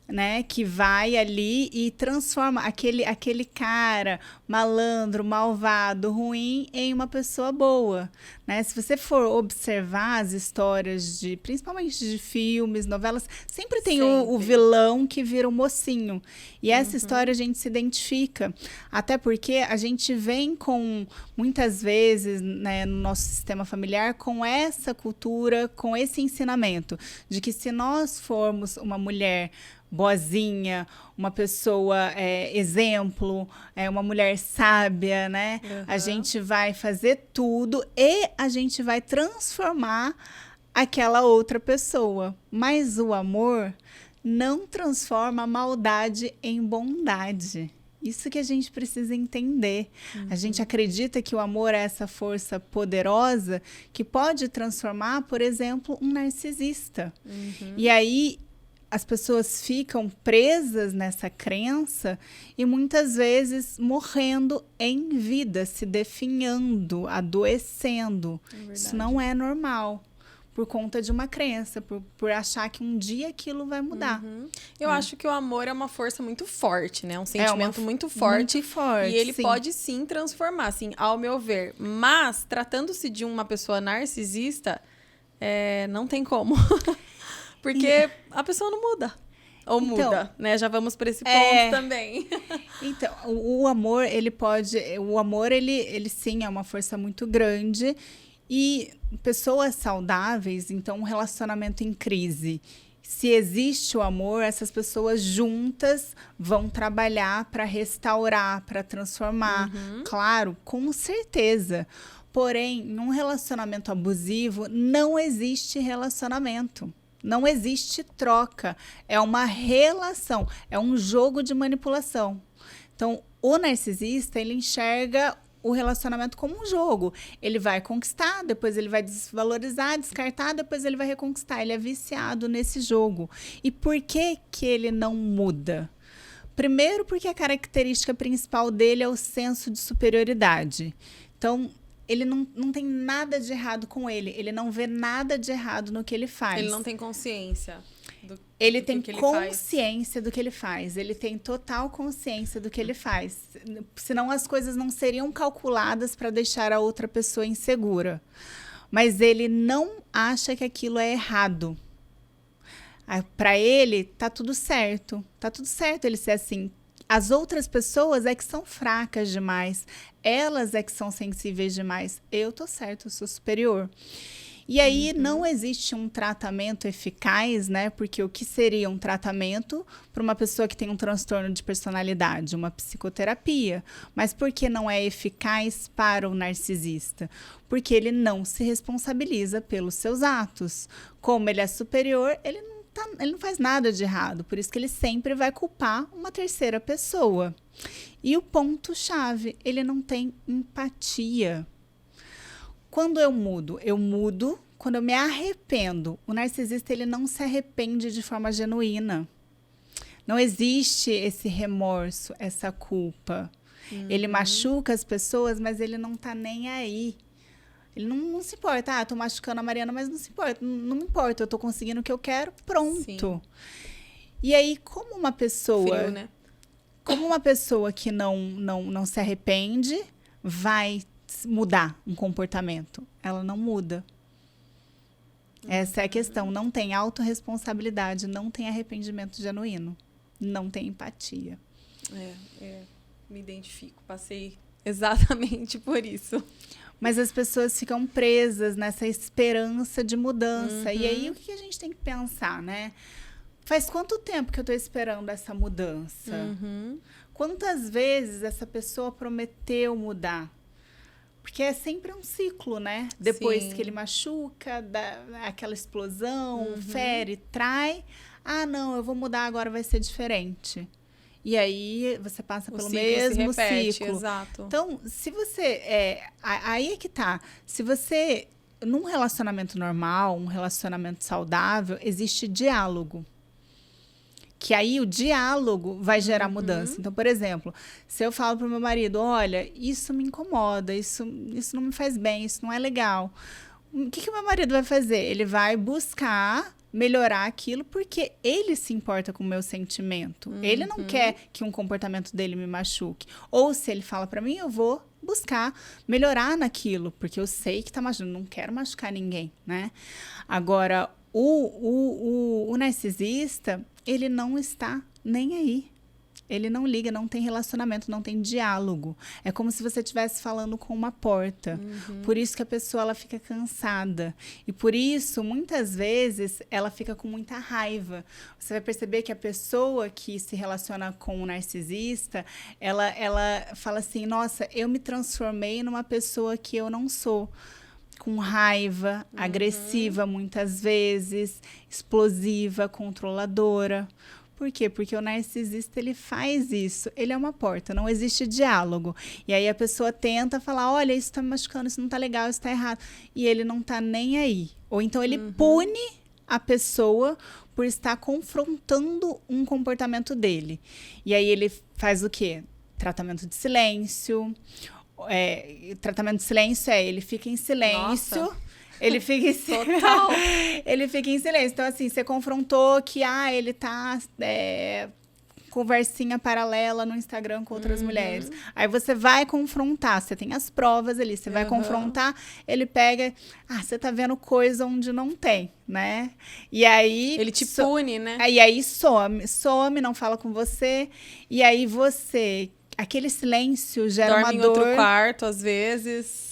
né, que vai ali e transforma aquele cara malandro, malvado, ruim, em uma pessoa boa, né? Se você for observar as histórias principalmente de filmes, novelas, sempre tem o vilão que vira o mocinho. E essa história a gente se identifica, até porque a gente vem com, muitas vezes, né, no nosso sistema familiar, com essa cultura, com esse ensinamento de que se nós formos uma mulher boazinha, uma pessoa exemplo, uma mulher sábia, né? A gente vai fazer tudo e a gente vai transformar aquela outra pessoa. Mas o amor não transforma a maldade em bondade. Isso que a gente precisa entender. A gente acredita que o amor é essa força poderosa que pode transformar, por exemplo, um narcisista. E aí as pessoas ficam presas nessa crença e muitas vezes morrendo em vida, se definhando, adoecendo. Isso não é normal, por conta de uma crença, por achar que um dia aquilo vai mudar. Eu acho que o amor é uma força muito forte, né? Um sentimento muito forte. Muito forte, e ele pode sim transformar, assim, ao meu ver. Mas, tratando-se de uma pessoa narcisista, não tem como. Porque a pessoa não muda. Ou muda, né? Já vamos para esse ponto também. Então, o amor, ele pode... O amor, ele sim é uma força muito grande. E pessoas saudáveis, então um relacionamento em crise. Se existe o amor, essas pessoas juntas vão trabalhar para restaurar, para transformar. Claro, com certeza. Porém, em um relacionamento abusivo, não existe relacionamento. Não existe troca, é uma relação, é um jogo de manipulação. Então, o narcisista, ele enxerga o relacionamento como um jogo. Ele vai conquistar, depois ele vai desvalorizar, descartar, depois ele vai reconquistar. Ele é viciado nesse jogo. E por que que ele não muda? Primeiro, porque a característica principal dele é o senso de superioridade. Então, ele não tem nada de errado com ele. Ele não vê nada de errado no que ele faz. Ele não tem consciência ele tem consciência do que ele faz. Ele tem total consciência do que ele faz. Senão as coisas não seriam calculadas para deixar a outra pessoa insegura. Mas ele não acha que aquilo é errado. Para ele, tá tudo certo. Tá tudo certo ele ser assim. As outras pessoas é que são fracas demais. Elas é que são sensíveis demais. Eu tô certo, eu sou superior. E aí não existe um tratamento eficaz, né? Porque o que seria um tratamento para uma pessoa que tem um transtorno de personalidade? Uma psicoterapia. Mas por que não é eficaz para o narcisista? Porque ele não se responsabiliza pelos seus atos. Como ele é superior, ele não faz nada de errado. Por isso que ele sempre vai culpar uma terceira pessoa. E o ponto-chave, ele não tem empatia. Quando eu mudo quando eu me arrependo. O narcisista, ele não se arrepende de forma genuína. Não existe esse remorso, essa culpa. Ele machuca as pessoas, mas ele não tá nem aí. Ele não se importa. Tô machucando a Mariana, mas não se importa. Não me importa, eu tô conseguindo o que eu quero, pronto. Sim. E aí, como uma pessoa... Frio, né? como uma pessoa que não se arrepende vai mudar um comportamento? Ela não muda. Essa é a questão. Não tem autorresponsabilidade, não tem arrependimento genuíno, não tem empatia. Me identifico. Passei exatamente por isso. Mas as pessoas ficam presas nessa esperança de mudança. E aí, o que a gente tem que pensar, né? Faz quanto tempo que eu tô esperando essa mudança? Quantas vezes essa pessoa prometeu mudar? Porque é sempre um ciclo, né? Depois que ele machuca, dá aquela explosão, fere, trai. Ah, não, eu vou mudar, agora vai ser diferente. E aí, você passa pelo mesmo ciclo. Exato. Então, se você... aí é que tá. Se você... Num relacionamento normal, um relacionamento saudável, existe diálogo. Que aí o diálogo vai gerar mudança. Então, por exemplo, se eu falo pro meu marido, olha, isso me incomoda, isso não me faz bem, isso não é legal. O que o meu marido vai fazer? Ele vai buscar melhorar aquilo porque ele se importa com o meu sentimento. Ele não quer que um comportamento dele me machuque. Ou se ele fala pra mim, eu vou buscar melhorar naquilo, porque eu sei que tá machucando, não quero machucar ninguém, né? Agora, o narcisista, ele não está nem aí. Ele não liga, não tem relacionamento, não tem diálogo. É como se você estivesse falando com uma porta. Por isso que a pessoa ela fica cansada. E por isso, muitas vezes, ela fica com muita raiva. Você vai perceber que a pessoa que se relaciona com o narcisista, ela fala assim, nossa, eu me transformei numa pessoa que eu não sou. Com raiva, agressiva muitas vezes, explosiva, controladora. Por quê? Porque o narcisista, ele faz isso. Ele é uma porta, não existe diálogo. E aí a pessoa tenta falar, olha, isso tá me machucando, isso não tá legal, isso tá errado. E ele não tá nem aí. Ou então ele pune a pessoa por estar confrontando um comportamento dele. E aí ele faz o quê? Tratamento de silêncio. Tratamento de silêncio ele fica em silêncio. Nossa. Ele fica em Total. Ele fica em silêncio. Então, assim, você confrontou que ele tá conversinha paralela no Instagram com outras mulheres. Aí você vai confrontar, você tem as provas ali, você vai confrontar, ele pega, você tá vendo coisa onde não tem, né? E aí... Ele te pune, né? E aí some, não fala com você, e aí você... Aquele silêncio gera uma dor... Dorme em outro quarto, às vezes...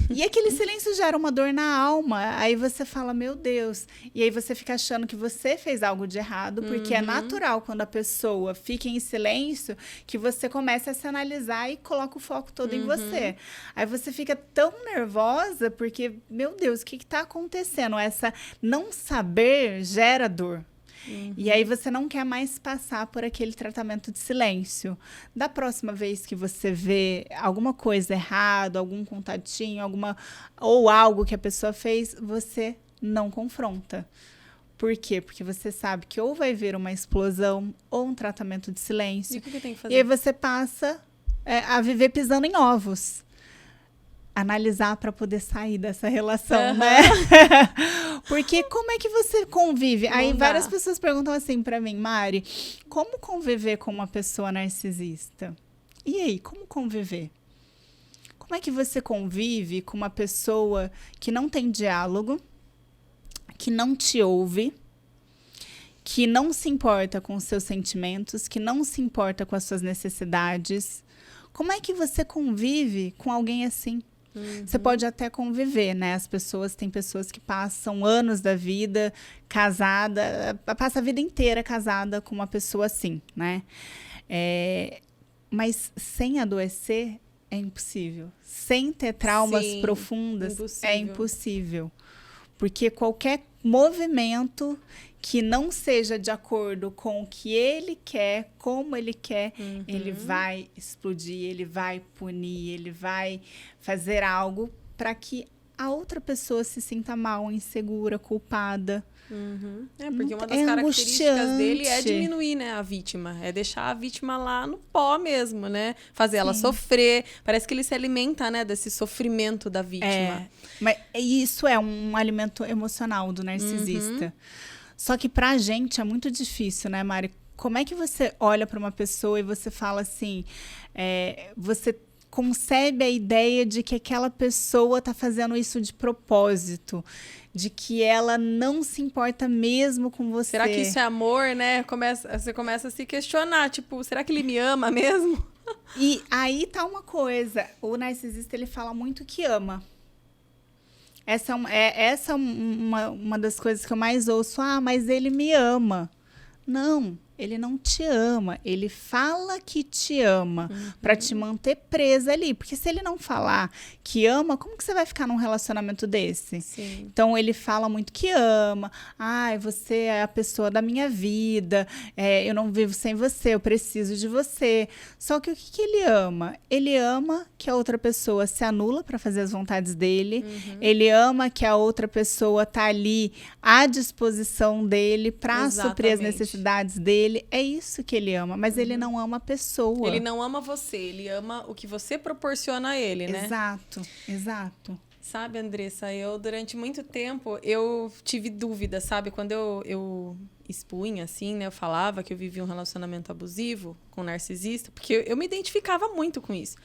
E aquele silêncio gera uma dor na alma. Aí você fala, meu Deus. E aí você fica achando que você fez algo de errado, porque é natural quando a pessoa fica em silêncio que você começa a se analisar e coloca o foco todo em você. Aí você fica tão nervosa porque, meu Deus, o que está acontecendo? Essa não saber gera dor. E aí você não quer mais passar por aquele tratamento de silêncio. Da próxima vez que você vê alguma coisa errada, algum contatinho, ou algo que a pessoa fez, você não confronta. Por quê? Porque você sabe que ou vai vir uma explosão ou um tratamento de silêncio. E o que tem que fazer? E aí você passa a viver pisando em ovos. Analisar para poder sair dessa relação, né? Porque como é que você convive? Não aí dá. várias pessoas perguntam assim para mim, Mari, como conviver com uma pessoa narcisista? E aí, como conviver? Como é que você convive com uma pessoa que não tem diálogo, que não te ouve, que não se importa com os seus sentimentos, que não se importa com as suas necessidades? Como é que você convive com alguém assim? Você pode até conviver, né? Tem pessoas que passam anos da vida casada, passa a vida inteira casada com uma pessoa assim, né? Mas sem adoecer é impossível. Sem ter traumas profundas é impossível. Porque qualquer movimento que não seja de acordo com o que ele quer, como ele quer, ele vai explodir, ele vai punir, ele vai fazer algo para que a outra pessoa se sinta mal, insegura, culpada. Porque uma das características dele é diminuir, né, a vítima. É deixar a vítima lá no pó mesmo, né? Fazer ela sofrer. Parece que ele se alimenta, né, desse sofrimento da vítima. Mas isso é um alimento emocional do narcisista. Só que pra gente é muito difícil, né, Mari? como é que você olha para uma pessoa e você fala assim, você concebe a ideia de que aquela pessoa está fazendo isso de propósito, de que ela não se importa mesmo com você. Será que isso é amor, né? Você começa a se questionar, tipo, será que ele me ama mesmo? E aí tá uma coisa, o narcisista, ele fala muito que ama. Essa é uma das coisas que eu mais ouço. Ah, mas ele me ama. Não, ele não te ama. Ele fala que te ama para te manter presa ali. Porque se ele não falar que ama, como que você vai ficar num relacionamento desse? Sim. Então, ele fala muito que ama. Ai, você é a pessoa da minha vida. Eu não vivo sem você, eu preciso de você. Só que o que ele ama? Ele ama que a outra pessoa se anula para fazer as vontades dele. Ele ama que a outra pessoa tá ali à disposição dele para suprir as necessidades dele. É isso que ele ama, mas ele não ama a pessoa. Ele não ama você, ele ama o que você proporciona a ele, né? Exato. Sabe, Andressa, eu durante muito tempo, eu tive dúvida, sabe? Quando eu expunha, assim, né? Eu falava que eu vivia um relacionamento abusivo com um narcisista, porque eu me identificava muito com isso.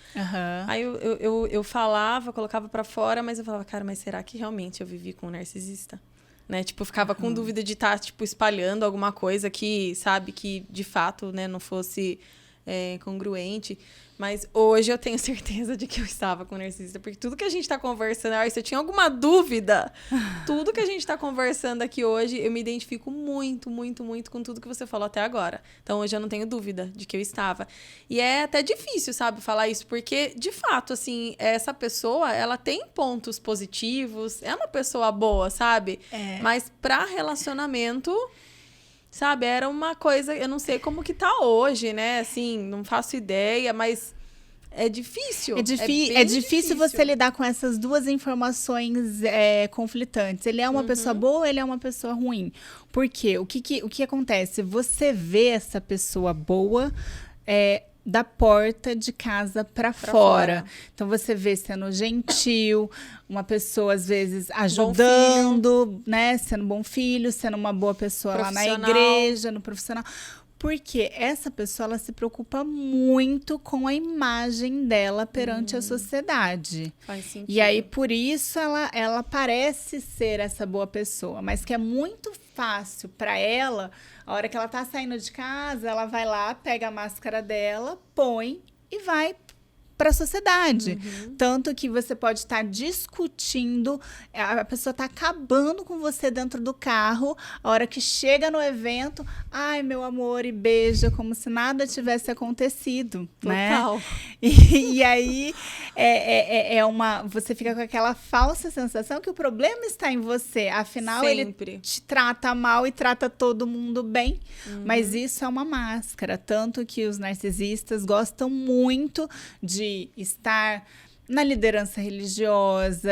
Aí eu falava, colocava pra fora, mas eu falava, cara, mas será que realmente eu vivi com um narcisista? Né? Tipo, eu ficava com dúvida de estar, tipo, espalhando alguma coisa que, sabe, que de fato, né, não fosse congruente. Mas hoje eu tenho certeza de que eu estava com o narcisista, porque tudo que a gente está conversando, se eu tinha alguma dúvida, tudo que a gente está conversando aqui hoje, eu me identifico muito, muito, muito com tudo que você falou até agora. Então, hoje eu não tenho dúvida de que eu estava. E é até difícil, sabe, falar isso, porque, de fato, assim, essa pessoa, ela tem pontos positivos, é uma pessoa boa, sabe? Mas para relacionamento... Sabe, era uma coisa, eu não sei como que tá hoje, né? Assim, não faço ideia, mas é difícil. É difícil você lidar com essas duas informações conflitantes. Ele é uma pessoa boa ou ele é uma pessoa ruim? Por quê? O que acontece? Você vê essa pessoa boa da porta de casa para fora. Então, você vê sendo gentil, uma pessoa, às vezes, ajudando, né? Sendo bom filho, sendo uma boa pessoa lá na igreja, no profissional. Porque essa pessoa, ela se preocupa muito com a imagem dela perante a sociedade. Faz sentido. E aí, por isso, ela parece ser essa boa pessoa. Mas que é muito fácil para ela, a hora que ela tá saindo de casa, ela vai lá, pega a máscara dela, põe e vai para a sociedade. Tanto que você pode estar discutindo, a pessoa está acabando com você dentro do carro, a hora que chega no evento, ai, meu amor, e beija, como se nada tivesse acontecido. Total. Né? E aí, você fica com aquela falsa sensação que o problema está em você. Afinal, Sempre. Ele te trata mal e trata todo mundo bem. Mas isso é uma máscara. Tanto que os narcisistas gostam muito de estar na liderança religiosa,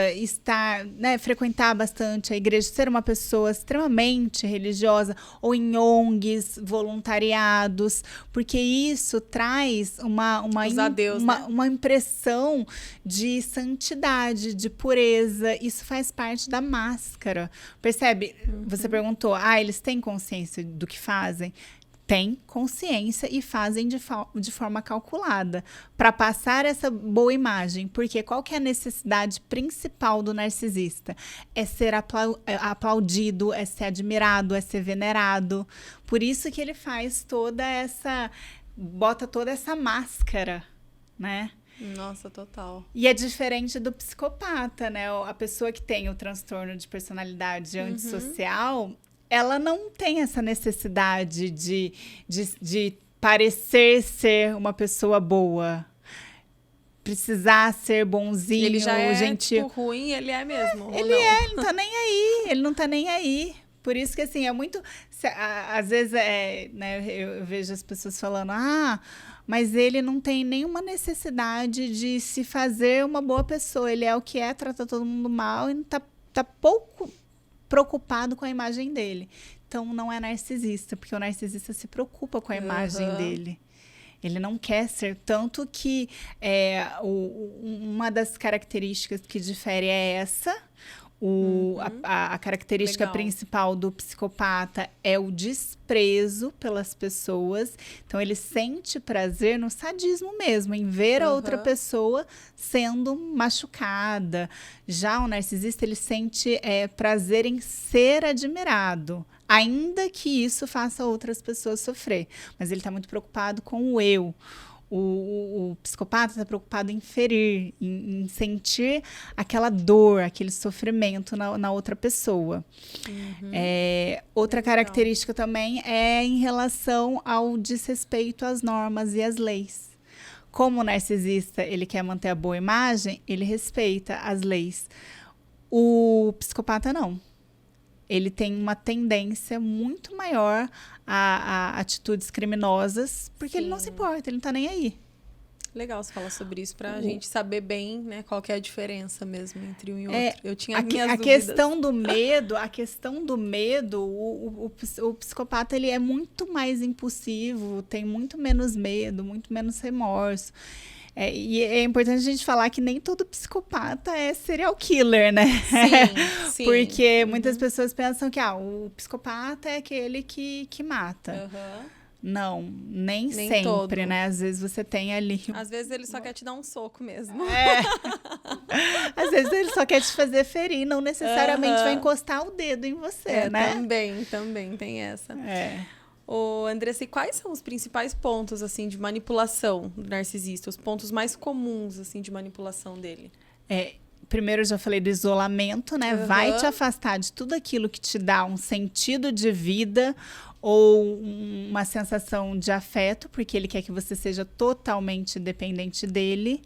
frequentar bastante a igreja, ser uma pessoa extremamente religiosa, ou em ONGs, voluntariados, porque isso traz uma impressão de santidade, de pureza. Isso faz parte da máscara. Percebe? Você perguntou, eles têm consciência do que fazem? Têm consciência e fazem de forma calculada para passar essa boa imagem. Porque qual que é a necessidade principal do narcisista? É ser aplaudido, é ser admirado, é ser venerado. Por isso que ele faz bota toda essa máscara, né? Nossa, total. E é diferente do psicopata, né? A pessoa que tem o transtorno de personalidade antissocial, ela não tem essa necessidade de parecer ser uma pessoa boa. Precisar ser bonzinho, ele já gentil. Tipo, ruim, ele é mesmo. Ele não tá nem aí. Ele não tá nem aí. Por isso que, assim, é muito... Às vezes, né, eu vejo as pessoas falando, mas ele não tem nenhuma necessidade de se fazer uma boa pessoa. Ele é o que é, trata todo mundo mal e tá pouco preocupado com a imagem dele. Então, não é narcisista, porque o narcisista se preocupa com a imagem dele. Ele não quer ser. Tanto que uma das características que difere é essa. A característica Legal. principal do psicopata é o desprezo pelas pessoas. Então, ele sente prazer no sadismo mesmo, em ver a outra pessoa sendo machucada. Já o narcisista, ele sente prazer em ser admirado, ainda que isso faça outras pessoas sofrer. Mas ele está muito preocupado com o eu. O psicopata está preocupado em ferir, em sentir aquela dor, aquele sofrimento na outra pessoa. Outra característica também é em relação ao desrespeito às normas e às leis. Como o narcisista ele quer manter a boa imagem, ele respeita as leis. O psicopata não. Ele tem uma tendência muito maior a atitudes criminosas, porque ele não se importa, ele não tá nem aí. Legal você falar sobre isso, pra gente saber bem, né, qual que é a diferença mesmo entre um e outro. Eu tinha minhas dúvidas. A questão do medo, o psicopata ele é muito mais impulsivo, tem muito menos medo, muito menos remorso. E é importante a gente falar que nem todo psicopata é serial killer, né? Sim. Porque muitas pessoas pensam que o psicopata é aquele que mata. Não, nem sempre, todo. Né? Às vezes você tem ali... Às vezes ele só quer te dar um soco mesmo. Às vezes ele só quer te fazer ferir, não necessariamente vai encostar o dedo em você, né? Também tem essa. Ô, Andressa, e quais são os principais pontos, assim, de manipulação do narcisista? Os pontos mais comuns, assim, de manipulação dele? Primeiro, eu já falei do isolamento, né? Vai te afastar de tudo aquilo que te dá um sentido de vida ou uma sensação de afeto, porque ele quer que você seja totalmente dependente dele.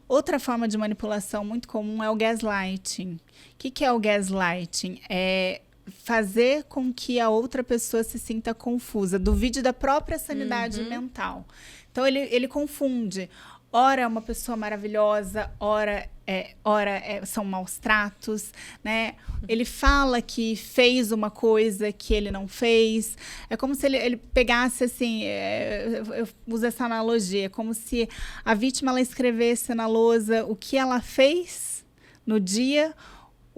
Outra forma de manipulação muito comum é o gaslighting. O que é o gaslighting? É fazer com que a outra pessoa se sinta confusa, duvide da própria sanidade mental. Então, ele confunde. Ora é uma pessoa maravilhosa, ora são maus tratos, né? Ele fala que fez uma coisa que ele não fez. É como se ele pegasse, assim, eu uso essa analogia, é como se a vítima ela escrevesse na lousa o que ela fez no dia.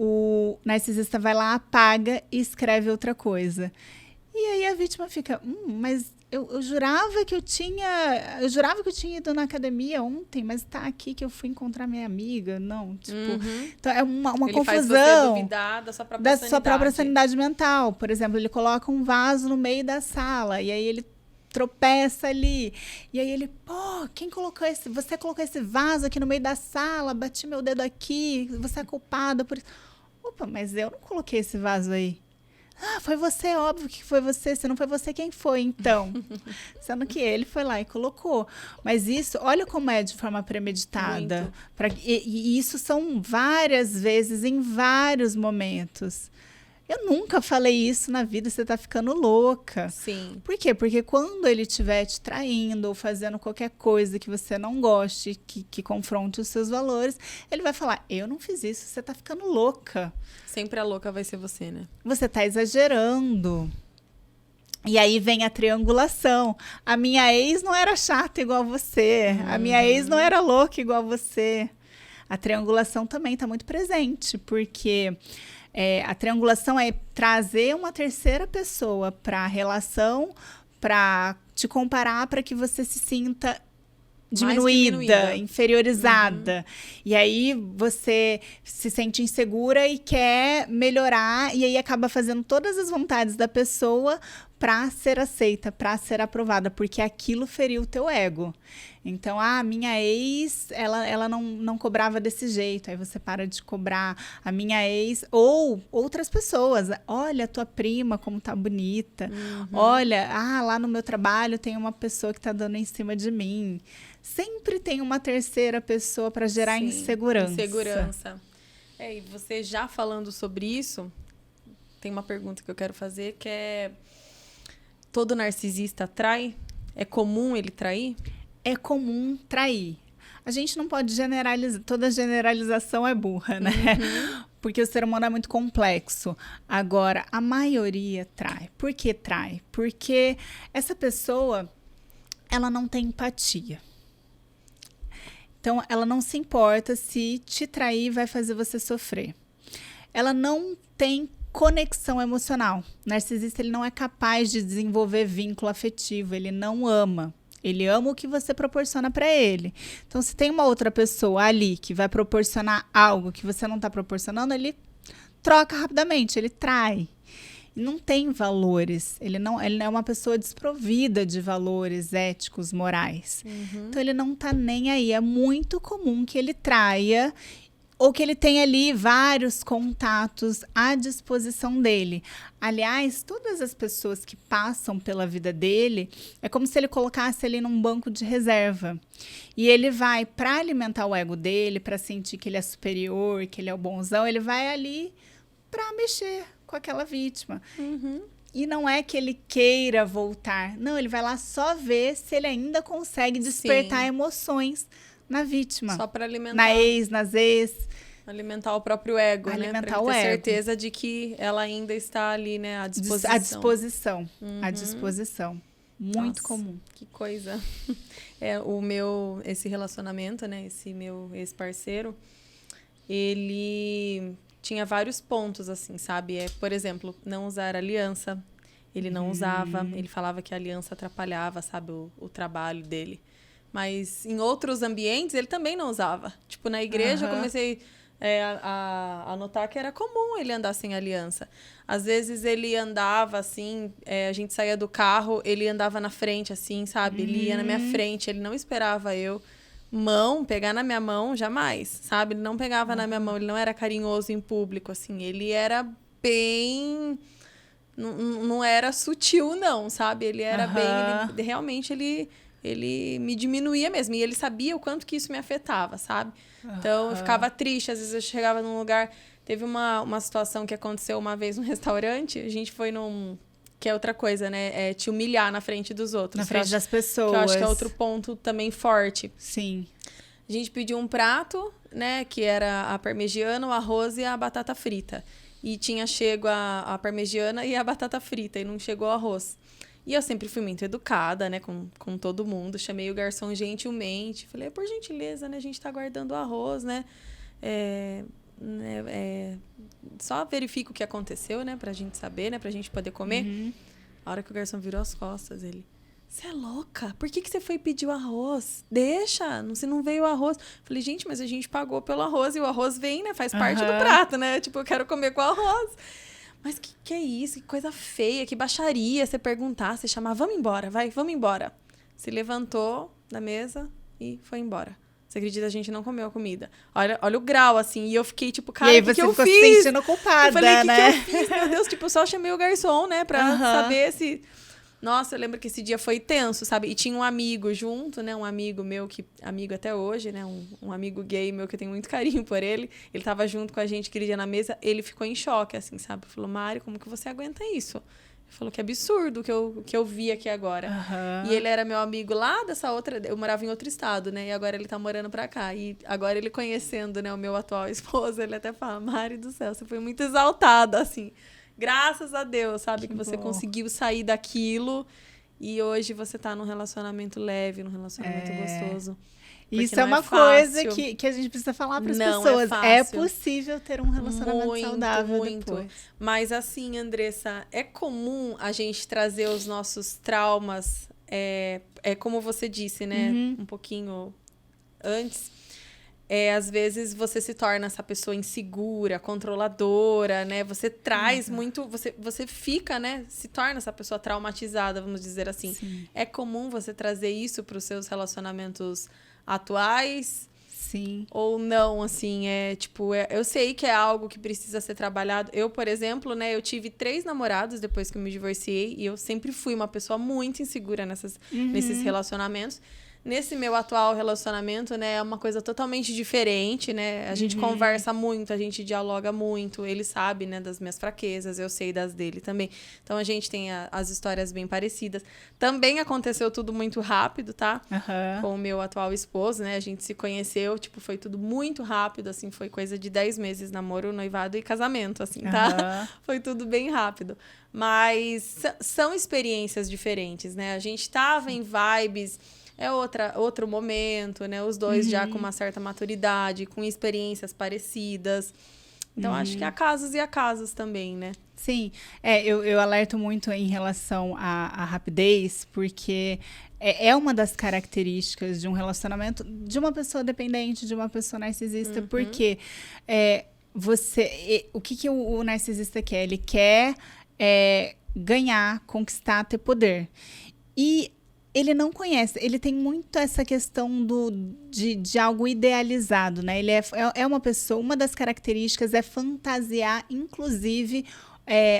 O narcisista vai lá, apaga e escreve outra coisa. E aí a vítima fica, mas eu jurava que eu tinha ido na academia ontem, mas tá aqui que eu fui encontrar minha amiga. Não, tipo... Então é uma ele confusão. Faz você duvidar da sua própria sanidade mental. Por exemplo, ele coloca um vaso no meio da sala e aí ele tropeça ali. E aí ele, você colocou esse vaso aqui no meio da sala, bati meu dedo aqui, você é culpada por isso. Opa, mas eu não coloquei esse vaso aí. Foi você, óbvio que foi você. Se não foi você, quem foi, então? Sendo que ele foi lá e colocou. Mas isso, olha como é de forma premeditada. E isso são várias vezes, em vários momentos. Eu nunca falei isso na vida, você tá ficando louca. Sim. Por quê? Porque quando ele estiver te traindo ou fazendo qualquer coisa que você não goste, que confronte os seus valores, ele vai falar, eu não fiz isso, você tá ficando louca. Sempre a louca vai ser você, né? Você tá exagerando. E aí vem a triangulação. A minha ex não era chata igual você. A minha ex não era louca igual você. A triangulação também tá muito presente, porque... a triangulação é trazer uma terceira pessoa para a relação, para te comparar, para que você se sinta diminuída, inferiorizada. E aí você se sente insegura e quer melhorar, e aí acaba fazendo todas as vontades da pessoa para ser aceita, para ser aprovada, porque aquilo feriu o teu ego. Então, minha ex, ela não cobrava desse jeito. Aí você para de cobrar. A minha ex, ou outras pessoas. Olha, tua prima, como tá bonita. Olha, lá no meu trabalho tem uma pessoa que tá dando em cima de mim. Sempre tem uma terceira pessoa para gerar insegurança. E você já falando sobre isso, tem uma pergunta que eu quero fazer, que é... Todo narcisista trai? É comum ele trair? É comum trair. A gente não pode generalizar, toda generalização é burra, né? Porque o ser humano é muito complexo. Agora, a maioria trai. Por que trai? Porque essa pessoa, ela não tem empatia. Então, ela não se importa se te trair vai fazer você sofrer. ela não tem conexão emocional. O narcisista, ele não é capaz de desenvolver vínculo afetivo, ele não ama. Ele ama o que você proporciona para ele. Então, se tem uma outra pessoa ali que vai proporcionar algo que você não está proporcionando, ele troca rapidamente, ele trai. Não tem valores. Ele é uma pessoa desprovida de valores éticos, morais. Então, ele não está nem aí. É muito comum que ele traia ou que ele tenha ali vários contatos à disposição dele. Aliás, todas as pessoas que passam pela vida dele, é como se ele colocasse ali num banco de reserva. E ele vai, para alimentar o ego dele, para sentir que ele é superior, que ele é o bonzão, ele vai ali para mexer com aquela vítima. E não é que ele queira voltar. Não, ele vai lá só ver se ele ainda consegue despertar emoções na vítima. Só para alimentar. Nas ex. Alimentar o próprio ego, alimentar né? Pra ele ter certeza de que ela ainda está ali, né? À disposição. À disposição. À disposição. Muito comum. Que coisa. Esse relacionamento, né? Esse meu ex-parceiro, ele tinha vários pontos, assim, sabe? Por exemplo, não usar aliança. Ele não usava. Ele falava que a aliança atrapalhava, sabe? O trabalho dele. Mas em outros ambientes, ele também não usava. Tipo, na igreja, eu comecei a notar que era comum ele andar sem aliança. Às vezes, ele andava, assim, a gente saía do carro, ele andava na frente, assim, sabe? Ele ia na minha frente, ele não esperava eu pegar na minha mão, jamais, sabe? Ele não pegava na minha mão, ele não era carinhoso em público, assim. Ele era bem... Não era sutil, não, sabe? Ele era bem... Realmente, ele me diminuía mesmo. E ele sabia o quanto que isso me afetava, sabe? Então, eu ficava triste. Às vezes, eu chegava num lugar... Teve uma situação que aconteceu uma vez num restaurante. A gente foi que é outra coisa, né? Te humilhar na frente dos outros. Na frente das pessoas. Que eu acho que é outro ponto também forte. Sim. A gente pediu um prato, né? Que era a parmegiana, o arroz e a batata frita. E tinha chego a parmegiana e a batata frita. E não chegou o arroz. E eu sempre fui muito educada, né, com todo mundo. Chamei o garçom gentilmente. Falei, por gentileza, né, a gente tá guardando o arroz, né? Só verifica o que aconteceu, né, pra gente saber, né, pra gente poder comer. A hora que o garçom virou as costas, ele... Você é louca? Por que você foi pedir o arroz? Deixa, se não veio o arroz. Falei, gente, mas a gente pagou pelo arroz e o arroz vem, né? Faz parte do prato, né? Tipo, eu quero comer com arroz. Mas que é isso? Que coisa feia, que baixaria você perguntar, você chamar, vamos embora, vamos embora. Se levantou da mesa e foi embora. Você acredita, a gente não comeu a comida. Olha o grau, assim, e eu fiquei tipo, cara, o que eu fiz? E aí você ficou se sentindo culpada, eu falei, né? O que eu fiz? Meu Deus, tipo, só chamei o garçom, né, pra saber se... Nossa, eu lembro que esse dia foi tenso, sabe? E tinha um amigo junto, né? Um amigo meu, amigo até hoje, né? Um amigo gay meu, que eu tenho muito carinho por ele. Ele tava junto com a gente aquele dia na mesa. Ele ficou em choque, assim, sabe? Falou, Mari, como que você aguenta isso? Ele falou que absurdo o que eu vi aqui agora. E ele era meu amigo lá dessa outra... Eu morava em outro estado, né? E agora ele tá morando pra cá. E agora ele conhecendo, né? O meu atual esposo, ele até fala, Mari do céu, você foi muito exaltada, assim... Graças a Deus, sabe? Que você conseguiu sair daquilo e hoje você tá num relacionamento leve, num relacionamento gostoso. Isso é uma coisa que a gente precisa falar para as pessoas. É possível ter um relacionamento saudável depois. Mas assim, Andressa, é comum a gente trazer os nossos traumas, como você disse, né? Um pouquinho antes. Às vezes você se torna essa pessoa insegura, controladora, né? Você traz muito... Você fica, né? Se torna essa pessoa traumatizada, vamos dizer assim. Sim. É comum você trazer isso para os seus relacionamentos atuais? Sim. Ou não, assim, eu sei que é algo que precisa ser trabalhado. Eu, por exemplo, né? Eu tive 3 namorados depois que eu me divorciei e eu sempre fui uma pessoa muito insegura nesses relacionamentos. Nesse meu atual relacionamento, né, é uma coisa totalmente diferente, né? A gente conversa muito, a gente dialoga muito. Ele sabe, né, das minhas fraquezas, eu sei das dele também. Então, a gente tem as histórias bem parecidas. Também aconteceu tudo muito rápido, tá? Com o meu atual esposo, né? A gente se conheceu, tipo, foi tudo muito rápido, assim. Foi coisa de 10 meses, namoro, noivado e casamento, assim, tá? Foi tudo bem rápido. Mas são experiências diferentes, né? A gente tava em vibes... outro momento, né? Os dois já com uma certa maturidade, com experiências parecidas. Então, acho que há casos e há casos também, né? Sim, eu alerto muito em relação à rapidez, porque é uma das características de um relacionamento de uma pessoa dependente, de uma pessoa narcisista, porque o que o narcisista quer? Ele quer ganhar, conquistar, ter poder. E ele não conhece, ele tem muito essa questão de algo idealizado, né? Ele é uma pessoa, uma das características é fantasiar, inclusive,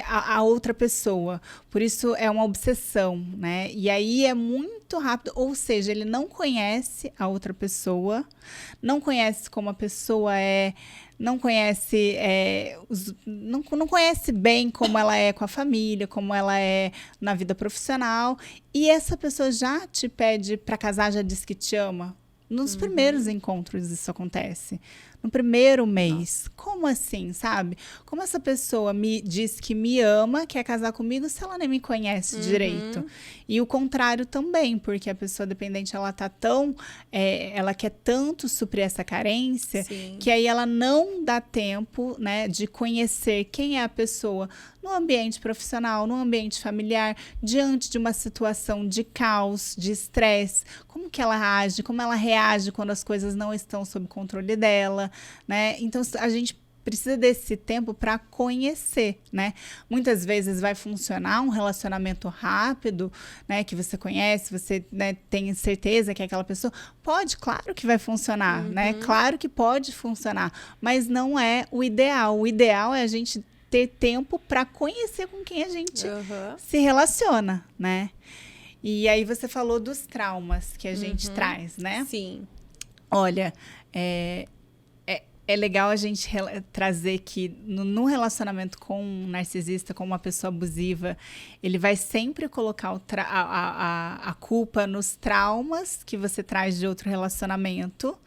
a outra pessoa. Por isso é uma obsessão, né? E aí é muito rápido, ou seja, ele não conhece a outra pessoa, não conhece como a pessoa é, não conhece não conhece bem como ela é com a família, como ela é na vida profissional, e essa pessoa já te pede para casar, já diz que te ama. Nos primeiros encontros isso acontece. No primeiro mês. Nossa. Como assim, sabe? Como essa pessoa me diz que me ama, quer casar comigo, se ela nem me conhece direito? E o contrário também, porque a pessoa dependente, ela tá tão... ela quer tanto suprir essa carência, sim, que aí ela não dá tempo, né, de conhecer quem é a pessoa no ambiente profissional, no ambiente familiar, diante de uma situação de caos, de estresse, como que ela age, como ela reage quando as coisas não estão sob controle dela, né? Então, a gente precisa desse tempo para conhecer, né? Muitas vezes vai funcionar um relacionamento rápido, né? Que você conhece, você, né, tem certeza que é aquela pessoa. Pode, claro que vai funcionar, né? Claro que pode funcionar, mas não é o ideal. O ideal é a gente ter tempo para conhecer com quem a gente se relaciona, né? E aí você falou dos traumas que a gente traz, né? Sim. Olha, é legal a gente trazer que no relacionamento com um narcisista, com uma pessoa abusiva, ele vai sempre colocar a culpa nos traumas que você traz de outro relacionamento.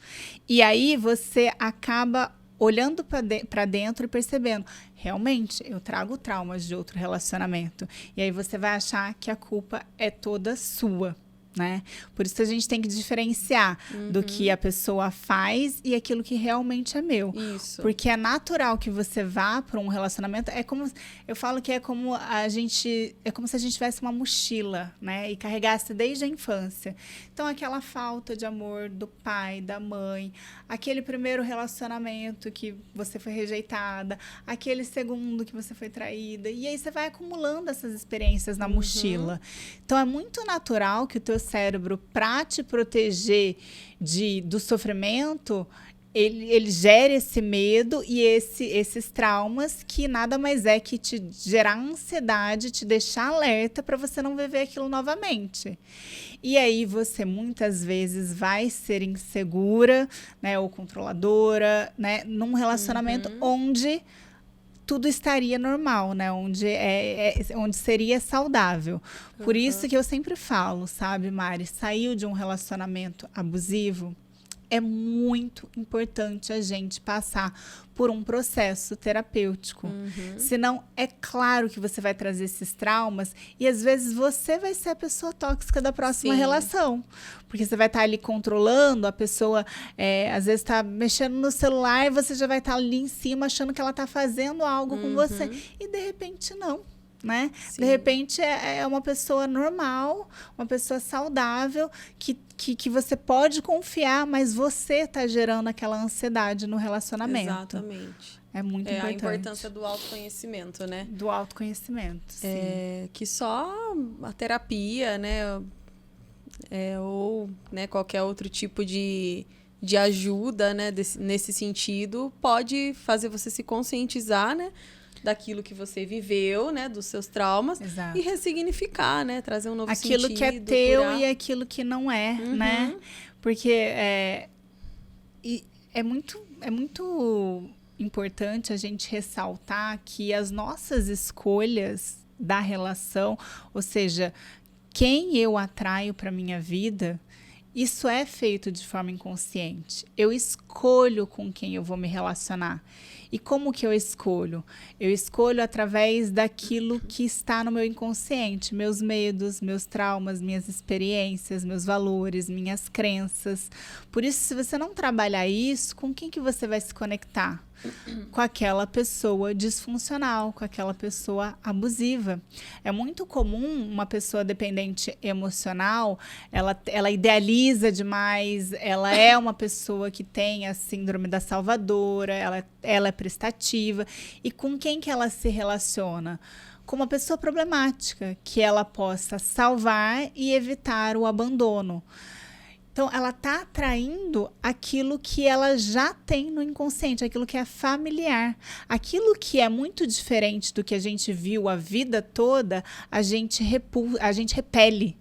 E aí você acaba olhando para dentro e percebendo, realmente, eu trago traumas de outro relacionamento. E aí você vai achar que a culpa é toda sua, né? Por isso a gente tem que diferenciar do que a pessoa faz e aquilo que realmente é meu. Isso. Porque é natural que você vá para um relacionamento, eu falo que é como se a gente tivesse uma mochila, né? E carregasse desde a infância. Então, aquela falta de amor do pai, da mãe, aquele primeiro relacionamento que você foi rejeitada, aquele segundo que você foi traída, e aí você vai acumulando essas experiências na mochila. Então, é muito natural que o teu cérebro, para te proteger do sofrimento, ele gera esse medo e esses traumas, que nada mais é que te gerar ansiedade, te deixar alerta para você não viver aquilo novamente. E aí você muitas vezes vai ser insegura, né, ou controladora, né, num relacionamento onde tudo estaria normal, né? Onde seria saudável. Por isso que eu sempre falo, sabe, Mari? Saiu de um relacionamento abusivo, é muito importante a gente passar por um processo terapêutico. Senão, é claro que você vai trazer esses traumas e, às vezes, você vai ser a pessoa tóxica da próxima relação. Porque você vai estar ali controlando a pessoa, às vezes está mexendo no celular e você já vai estar ali em cima achando que ela está fazendo algo com você. E, de repente, não. Né? De repente é uma pessoa normal, uma pessoa saudável, que você pode confiar, mas você está gerando aquela ansiedade no relacionamento. Exatamente. É muito importante. A importância do autoconhecimento, né? Do autoconhecimento, sim. Que só a terapia, né? Ou, né, qualquer outro tipo de ajuda, né, nesse sentido, pode fazer você se conscientizar, né, daquilo que você viveu, né, dos seus traumas. Exato. E ressignificar, né, trazer um novo sentido. Aquilo que é teu e aquilo que não é, né? Porque é muito importante a gente ressaltar que as nossas escolhas da relação, ou seja, quem eu atraio para minha vida, isso é feito de forma inconsciente. Eu escolho com quem eu vou me relacionar. E como que eu escolho? Eu escolho através daquilo que está no meu inconsciente, meus medos, meus traumas, minhas experiências, meus valores, minhas crenças. Por isso, se você não trabalhar isso, com quem que você vai se conectar? Com aquela pessoa disfuncional, com aquela pessoa abusiva. É muito comum uma pessoa dependente emocional, ela idealiza demais, ela é uma pessoa que tem a síndrome da salvadora, ela é prestativa. E com quem que ela se relaciona? Com uma pessoa problemática, que ela possa salvar e evitar o abandono. Então, ela está atraindo aquilo que ela já tem no inconsciente, aquilo que é familiar. Aquilo que é muito diferente do que a gente viu a vida toda, a gente repele.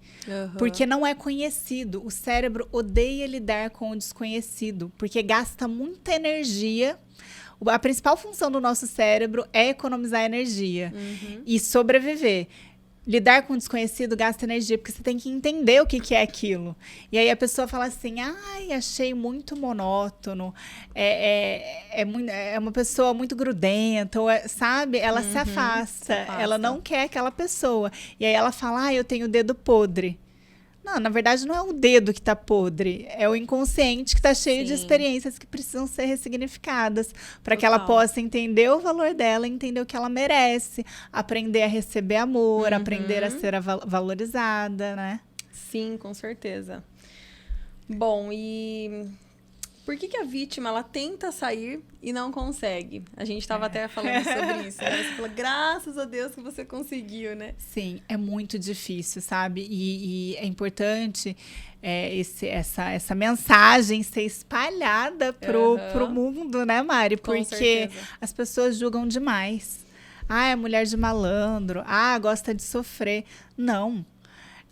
Porque não é conhecido. O cérebro odeia lidar com o desconhecido, porque gasta muita energia. A principal função do nosso cérebro é economizar energia e sobreviver. Lidar com o desconhecido gasta energia, porque você tem que entender o que é aquilo. E aí a pessoa fala assim, ai, achei muito monótono, é uma pessoa muito grudenta, ou sabe? Ela se afasta, ela não quer aquela pessoa. E aí ela fala, eu tenho o dedo podre. Não, na verdade não é o dedo que está podre, é o inconsciente que está cheio de experiências que precisam ser ressignificadas para que ela possa entender o valor dela, entender o que ela merece, aprender a receber amor, aprender a ser valorizada, né? Sim, com certeza. Bom, e por que a vítima ela tenta sair e não consegue? A gente estava até falando sobre isso, né? Você falou, graças a Deus que você conseguiu, né? Sim, é muito difícil, sabe? E é importante essa mensagem ser espalhada pro mundo, né, Mari? Porque as pessoas julgam demais. É mulher de malandro. Gosta de sofrer. Não.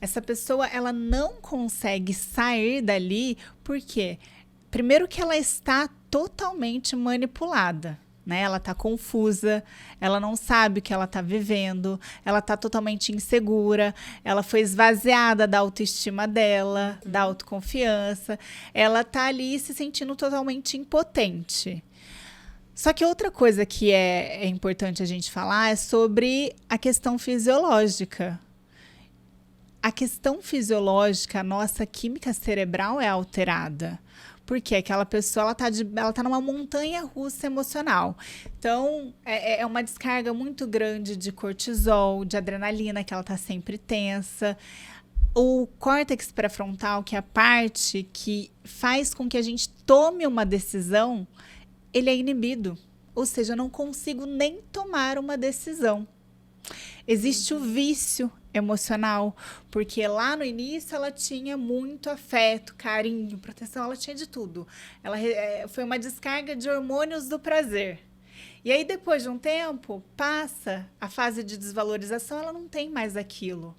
Essa pessoa, ela não consegue sair dali porque... Primeiro que ela está totalmente manipulada, né? Ela está confusa, ela não sabe o que ela está vivendo, ela está totalmente insegura, ela foi esvaziada da autoestima dela, da autoconfiança, ela está ali se sentindo totalmente impotente. Só que outra coisa que é importante a gente falar é sobre a questão fisiológica. A questão fisiológica, a nossa química cerebral é alterada. Porque aquela pessoa, ela tá numa montanha russa emocional. Então, é uma descarga muito grande de cortisol, de adrenalina, que ela tá sempre tensa. O córtex pré-frontal, que é a parte que faz com que a gente tome uma decisão, ele é inibido. Ou seja, eu não consigo nem tomar uma decisão. Existe o vício emocional, porque lá no início ela tinha muito afeto, carinho, proteção, ela tinha de tudo. Ela foi uma descarga de hormônios do prazer. E aí, depois de um tempo, passa a fase de desvalorização, ela não tem mais aquilo.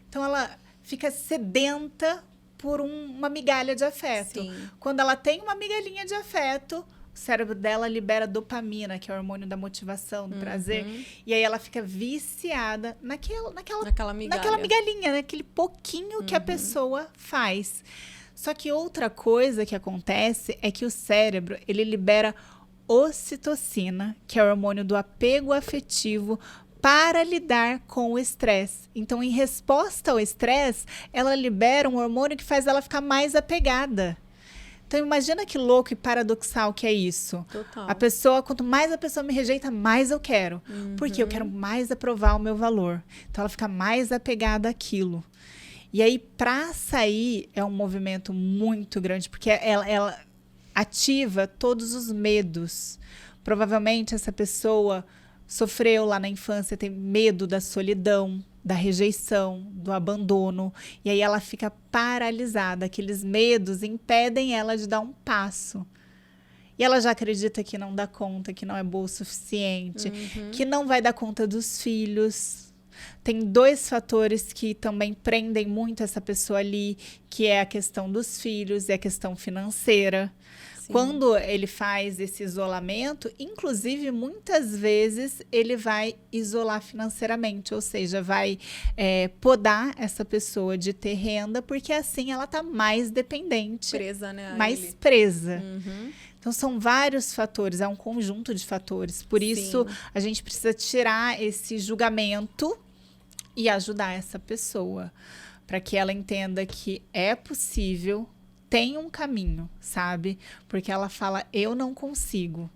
Então, ela fica sedenta por uma migalha de afeto. Sim. Quando ela tem uma migalhinha de afeto, o cérebro dela libera dopamina, que é o hormônio da motivação, do prazer. E aí ela fica viciada naquela migalhinha, naquele pouquinho que a pessoa faz. Só que outra coisa que acontece é que o cérebro, ele libera ocitocina, que é o hormônio do apego afetivo, para lidar com o estresse. Então, em resposta ao estresse, ela libera um hormônio que faz ela ficar mais apegada. Então, imagina que louco e paradoxal que é isso. Total. A pessoa, quanto mais a pessoa me rejeita, mais eu quero. Porque eu quero mais aprovar o meu valor. Então, ela fica mais apegada àquilo. E aí, para sair, é um movimento muito grande, porque ela ativa todos os medos. Provavelmente, essa pessoa sofreu lá na infância, tem medo da solidão, da rejeição, do abandono, e aí ela fica paralisada. Aqueles medos impedem ela de dar um passo. E ela já acredita que não dá conta, que não é boa o suficiente, que não vai dar conta dos filhos. Tem 2 fatores que também prendem muito essa pessoa ali, que é a questão dos filhos e a questão financeira. Sim. Quando ele faz esse isolamento, inclusive, muitas vezes, ele vai isolar financeiramente, ou seja, vai podar essa pessoa de ter renda, porque assim ela está mais dependente. Presa, né? Mais presa. Então, são vários fatores, é um conjunto de fatores. Por isso, a gente precisa tirar esse julgamento e ajudar essa pessoa, para que ela entenda que é possível, tem um caminho, sabe? Porque ela fala, eu não consigo.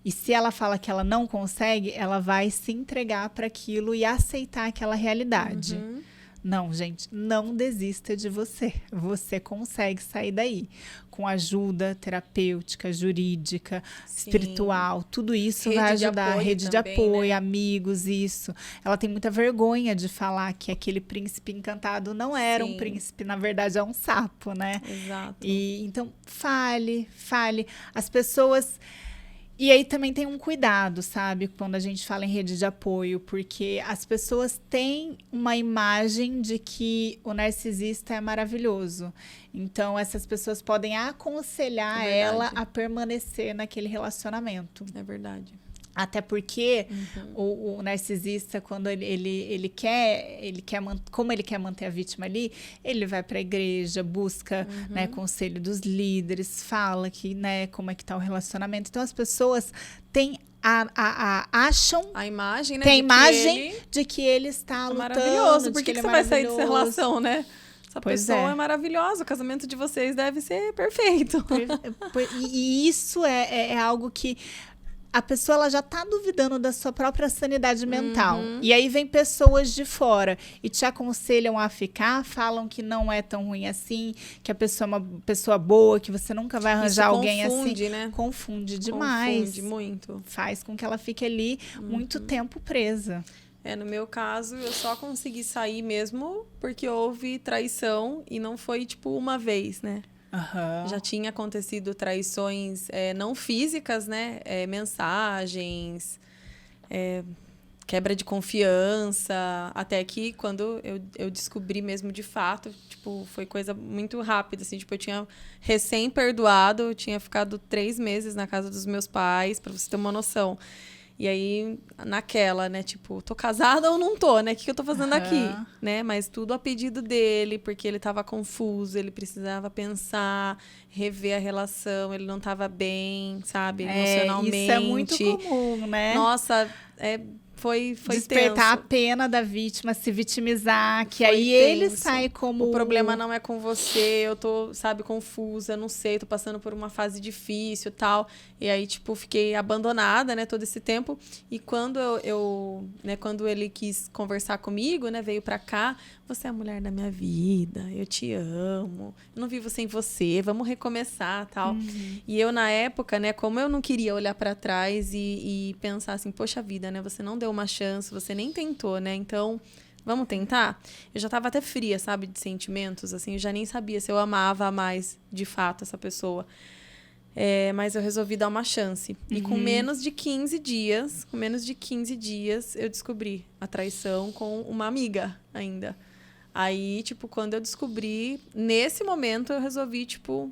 E se ela fala que ela não consegue, ela vai se entregar para aquilo e aceitar aquela realidade. Uhum. Não, gente, não desista de você. Você consegue sair daí. Com ajuda terapêutica, jurídica, espiritual, tudo isso vai ajudar. Rede de apoio, né? Amigos, isso. Ela tem muita vergonha de falar que aquele príncipe encantado não era um príncipe, na verdade é um sapo, né? Exato. E então, fale. As pessoas... E aí também tem um cuidado, sabe? Quando a gente fala em rede de apoio, porque as pessoas têm uma imagem de que o narcisista é maravilhoso. Então, essas pessoas podem aconselhar ela a permanecer naquele relacionamento. É verdade. Até porque o narcisista, quando ele quer como ele quer manter a vítima ali, ele vai para a igreja, busca, né, conselho dos líderes, fala que, né, como é que tá o relacionamento. Então, as pessoas têm acham a imagem, né, tem a imagem de que ele está lutando, maravilhoso. Por que você vai sair dessa relação, né? Essa pessoa é maravilhosa, o casamento de vocês deve ser perfeito. E isso é algo que a pessoa ela já tá duvidando da sua própria sanidade mental. E aí vem pessoas de fora e te aconselham a ficar, falam que não é tão ruim assim, que a pessoa é uma pessoa boa, que você nunca vai arranjar alguém assim. Né? Confunde demais. Confunde muito. Faz com que ela fique ali muito tempo presa. No meu caso, eu só consegui sair mesmo porque houve traição e não foi, tipo, uma vez, né? Já tinha acontecido traições não físicas, né? Mensagens, quebra de confiança. Até que quando eu descobri mesmo de fato, tipo, foi coisa muito rápida, assim. Tipo, eu tinha recém-perdoado, eu tinha ficado 3 meses na casa dos meus pais, pra você ter uma noção. E aí, naquela, né? Tipo, tô casada ou não tô, né? O que eu tô fazendo aqui? Né? Mas tudo a pedido dele, porque ele tava confuso, ele precisava pensar, rever a relação, ele não tava bem, sabe? Emocionalmente. Isso é muito comum, né? Nossa, foi despertar tenso. A pena da vítima, se vitimizar, que aí tenso. Ele sai como... O problema não é com você, eu tô, sabe, confusa, não sei, tô passando por uma fase difícil e tal. E aí, tipo, fiquei abandonada, né, todo esse tempo. E quando quando ele quis conversar comigo, né, veio pra cá, você é a mulher da minha vida, eu te amo, eu não vivo sem você, vamos recomeçar, tal. E eu, na época, né, como eu não queria olhar pra trás e pensar assim, poxa vida, né, você não deu uma chance, você nem tentou, né, então... Vamos tentar? Eu já tava até fria, sabe, de sentimentos, assim, eu já nem sabia se eu amava mais, de fato, essa pessoa. Mas eu resolvi dar uma chance. E com menos de 15 dias, eu descobri a traição com uma amiga ainda. Aí, tipo, quando eu descobri, nesse momento eu resolvi, tipo,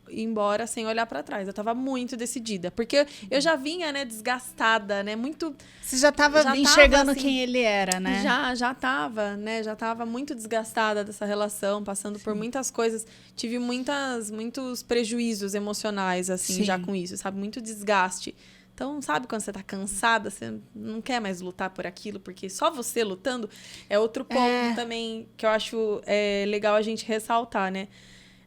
ir embora sem olhar pra trás. Eu tava muito decidida. Porque eu já vinha, né, desgastada, né? Muito... Você já tava enxergando assim, quem ele era, né? Já tava, né? Já tava muito desgastada dessa relação, passando por muitas coisas. Tive muitos prejuízos emocionais, assim, já com isso, sabe? Muito desgaste. Então, sabe quando você tá cansada, você não quer mais lutar por aquilo, porque só você lutando é outro ponto também que eu acho legal a gente ressaltar, né?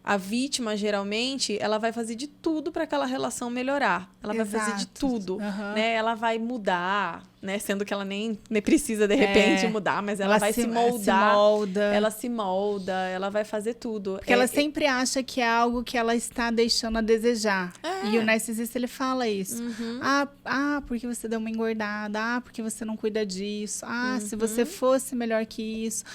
A vítima, geralmente, ela vai fazer de tudo para aquela relação melhorar. Ela vai fazer de tudo, né? Ela vai mudar, né? Sendo que ela nem precisa, de repente, mudar, mas ela vai se moldar. Ela se molda, ela vai fazer tudo. Porque ela sempre acha que é algo que ela está deixando a desejar. E o narcisista, ele fala isso. Porque você deu uma engordada. Porque você não cuida disso. Se você fosse melhor que isso.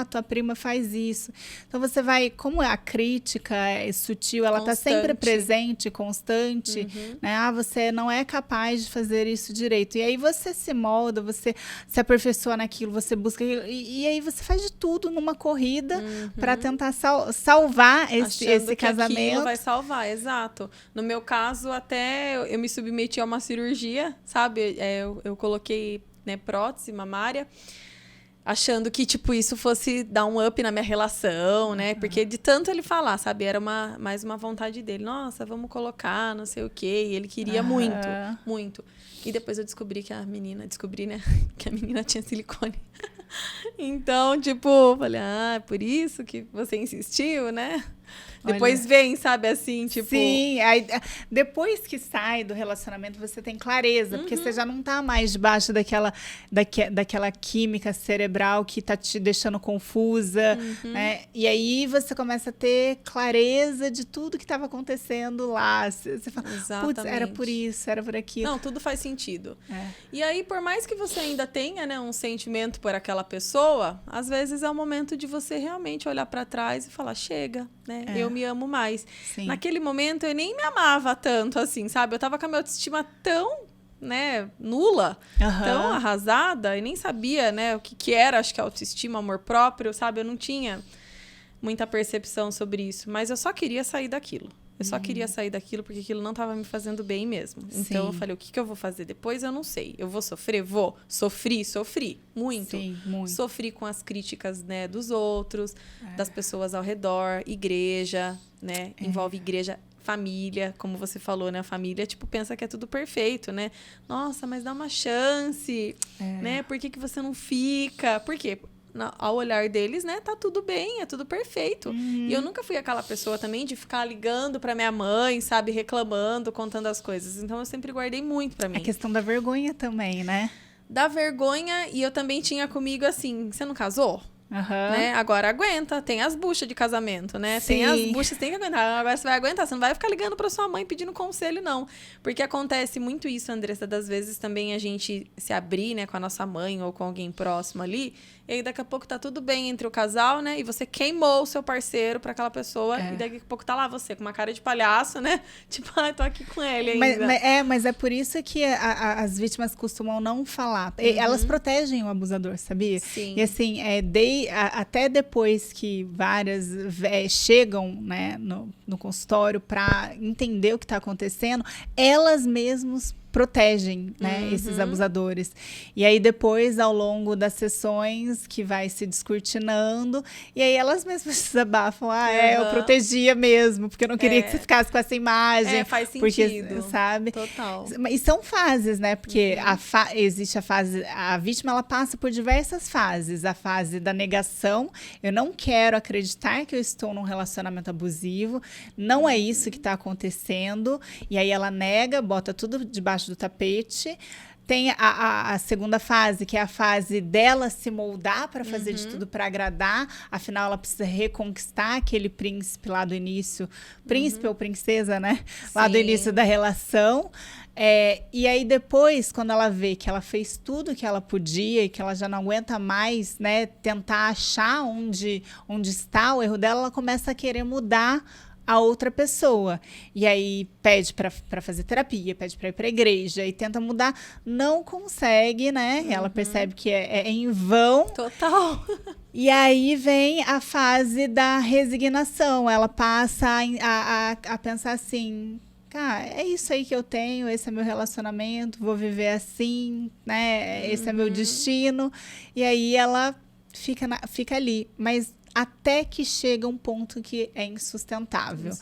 Tua prima faz isso. Então, você vai... Como a crítica é sutil, ela está sempre presente, constante, né? Você não é capaz de fazer isso direito. E aí você se molda, você se aperfeiçoa naquilo, você busca... E aí você faz de tudo numa corrida para tentar salvar esse casamento. Aquilo vai salvar, exato. No meu caso, até eu me submeti a uma cirurgia, sabe? Eu coloquei, né, prótese mamária. achando que, tipo, isso fosse dar um up na minha relação, né? Porque de tanto ele falar, sabe? Era mais uma vontade dele. Nossa, vamos colocar, não sei o quê. E ele queria muito, muito. E depois eu descobri, né? Que a menina tinha silicone. Então, tipo, falei, por isso que você insistiu, né? Depois vem, sabe, assim, tipo... Sim, aí, depois que sai do relacionamento, você tem clareza, porque você já não tá mais debaixo daquela química cerebral que tá te deixando confusa, né? E aí você começa a ter clareza de tudo que estava acontecendo lá. Você fala, putz, era por isso, era por aquilo. Não, tudo faz sentido. E aí, por mais que você ainda tenha, né, um sentimento por aquela pessoa, às vezes é o momento de você realmente olhar para trás e falar, chega, né? Eu me amo mais. Sim. Naquele momento, eu nem me amava tanto, assim, sabe? Eu tava com a minha autoestima tão, né, nula, tão arrasada, e nem sabia, né, o que era, acho que autoestima, amor próprio, sabe? Eu não tinha muita percepção sobre isso, mas eu só queria sair daquilo. Eu só queria sair daquilo porque aquilo não estava me fazendo bem mesmo. Então, eu falei, o que eu vou fazer depois? Eu não sei. Eu vou sofrer? Vou. Sofri. Muito. Sim, muito. Sofri com as críticas, né, dos outros, das pessoas ao redor, igreja, né? Envolve igreja, família, como você falou, né? A família, tipo, pensa que é tudo perfeito, né? Nossa, mas dá uma chance, né? Por que você não fica? Por quê? Ao olhar deles, né, tá tudo bem, é tudo perfeito. E eu nunca fui aquela pessoa também de ficar ligando pra minha mãe, sabe, reclamando, contando as coisas. Então, eu sempre guardei muito pra mim. A questão da vergonha também, né? Da vergonha, e eu também tinha comigo assim, você não casou? Né? Agora aguenta, tem as buchas de casamento, né? Sim. Tem as buchas, tem que aguentar. Agora você vai aguentar, você não vai ficar ligando pra sua mãe pedindo conselho, não. Porque acontece muito isso, Andressa, das vezes também a gente se abrir, né, com a nossa mãe ou com alguém próximo ali, e aí daqui a pouco tá tudo bem entre o casal, né? E você queimou o seu parceiro pra aquela pessoa, e daqui a pouco tá lá você com uma cara de palhaço, né? Tipo, tô aqui com ele ainda. Mas é por isso que as vítimas costumam não falar. Elas protegem o abusador, sabia? Sim. E assim, até depois que várias chegam, né, no consultório para entender o que está acontecendo, elas mesmas protegem, né, esses abusadores. E aí depois, ao longo das sessões, que vai se descortinando, e aí elas mesmas desabafam. Eu protegia mesmo, porque eu não queria que você ficasse com essa imagem. Faz sentido. Porque, sabe? Total. E são fases, né? Porque existe a fase... A vítima, ela passa por diversas fases. A fase da negação. Eu não quero acreditar que eu estou num relacionamento abusivo. Não é isso que está acontecendo. E aí ela nega, bota tudo debaixo do tapete. Tem a segunda fase, que é a fase dela se moldar para fazer de tudo para agradar. Afinal, ela precisa reconquistar aquele príncipe lá do início. Príncipe ou princesa, né? Lá do início da relação. E aí depois, quando ela vê que ela fez tudo que ela podia e que ela já não aguenta mais, né, tentar achar onde está o erro dela, ela começa a querer mudar a outra pessoa. E aí pede para fazer terapia, pede para ir para a igreja e tenta mudar. Não consegue, né? Ela percebe que é em vão. Total. E aí vem a fase da resignação. Ela passa a pensar assim... Cara, é isso aí que eu tenho, esse é meu relacionamento, vou viver assim, né? Esse é meu destino. E aí ela fica ali. Mas até que chega um ponto que é insustentável.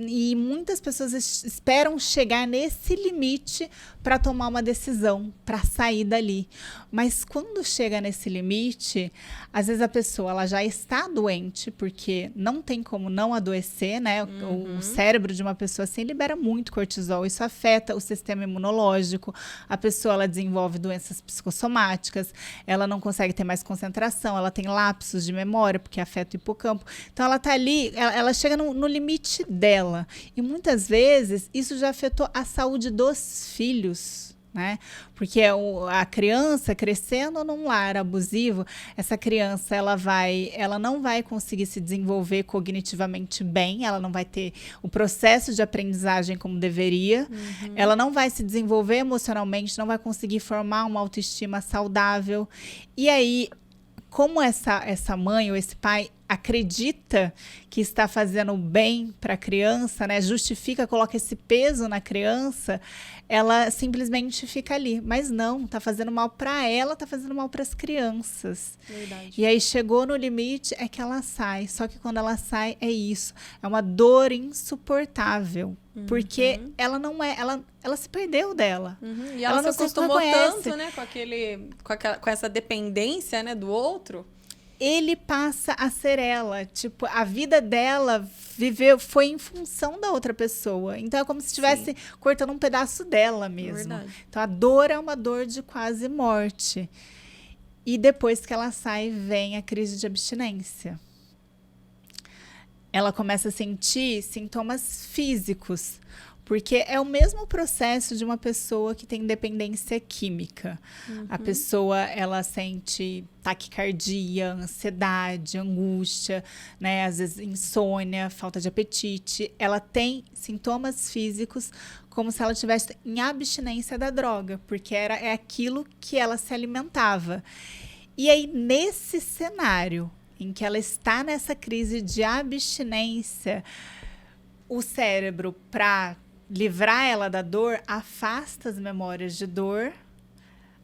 E muitas pessoas esperam chegar nesse limite para tomar uma decisão, para sair dali. Mas quando chega nesse limite, às vezes a pessoa ela já está doente, porque não tem como não adoecer, né? O cérebro de uma pessoa assim libera muito cortisol, isso afeta o sistema imunológico. A pessoa ela desenvolve doenças psicossomáticas, ela não consegue ter mais concentração, ela tem lapsos de memória, porque afeta o hipocampo. Então ela está ali, ela chega no limite dela. E muitas vezes isso já afetou a saúde dos filhos, né? Porque a criança crescendo num lar abusivo, essa criança ela não vai conseguir se desenvolver cognitivamente bem, ela não vai ter o processo de aprendizagem como deveria, ela não vai se desenvolver emocionalmente, não vai conseguir formar uma autoestima saudável. E aí, como essa mãe ou esse pai acredita que está fazendo bem para a criança, né? Justifica, coloca esse peso na criança, ela simplesmente fica ali. Mas não, tá fazendo mal para ela, tá fazendo mal para as crianças. Verdade. E aí chegou no limite, é que ela sai. Só que quando ela sai, é isso. É uma dor insuportável. Porque ela não é, ela se perdeu dela. E ela se acostumou tanto, né, com essa dependência, né, do outro. Ele passa a ser ela. Tipo, a vida dela foi em função da outra pessoa. Então é como se estivesse cortando um pedaço dela mesmo. Verdade. Então a dor é uma dor de quase morte. E depois que ela sai, vem a crise de abstinência. Ela começa a sentir sintomas físicos, porque é o mesmo processo de uma pessoa que tem dependência química. A pessoa, ela sente taquicardia, ansiedade, angústia, né? Às vezes insônia, falta de apetite. Ela tem sintomas físicos como se ela estivesse em abstinência da droga, porque é aquilo que ela se alimentava. E aí, nesse cenário em que ela está nessa crise de abstinência, o cérebro, para livrar ela da dor, afasta as memórias de dor,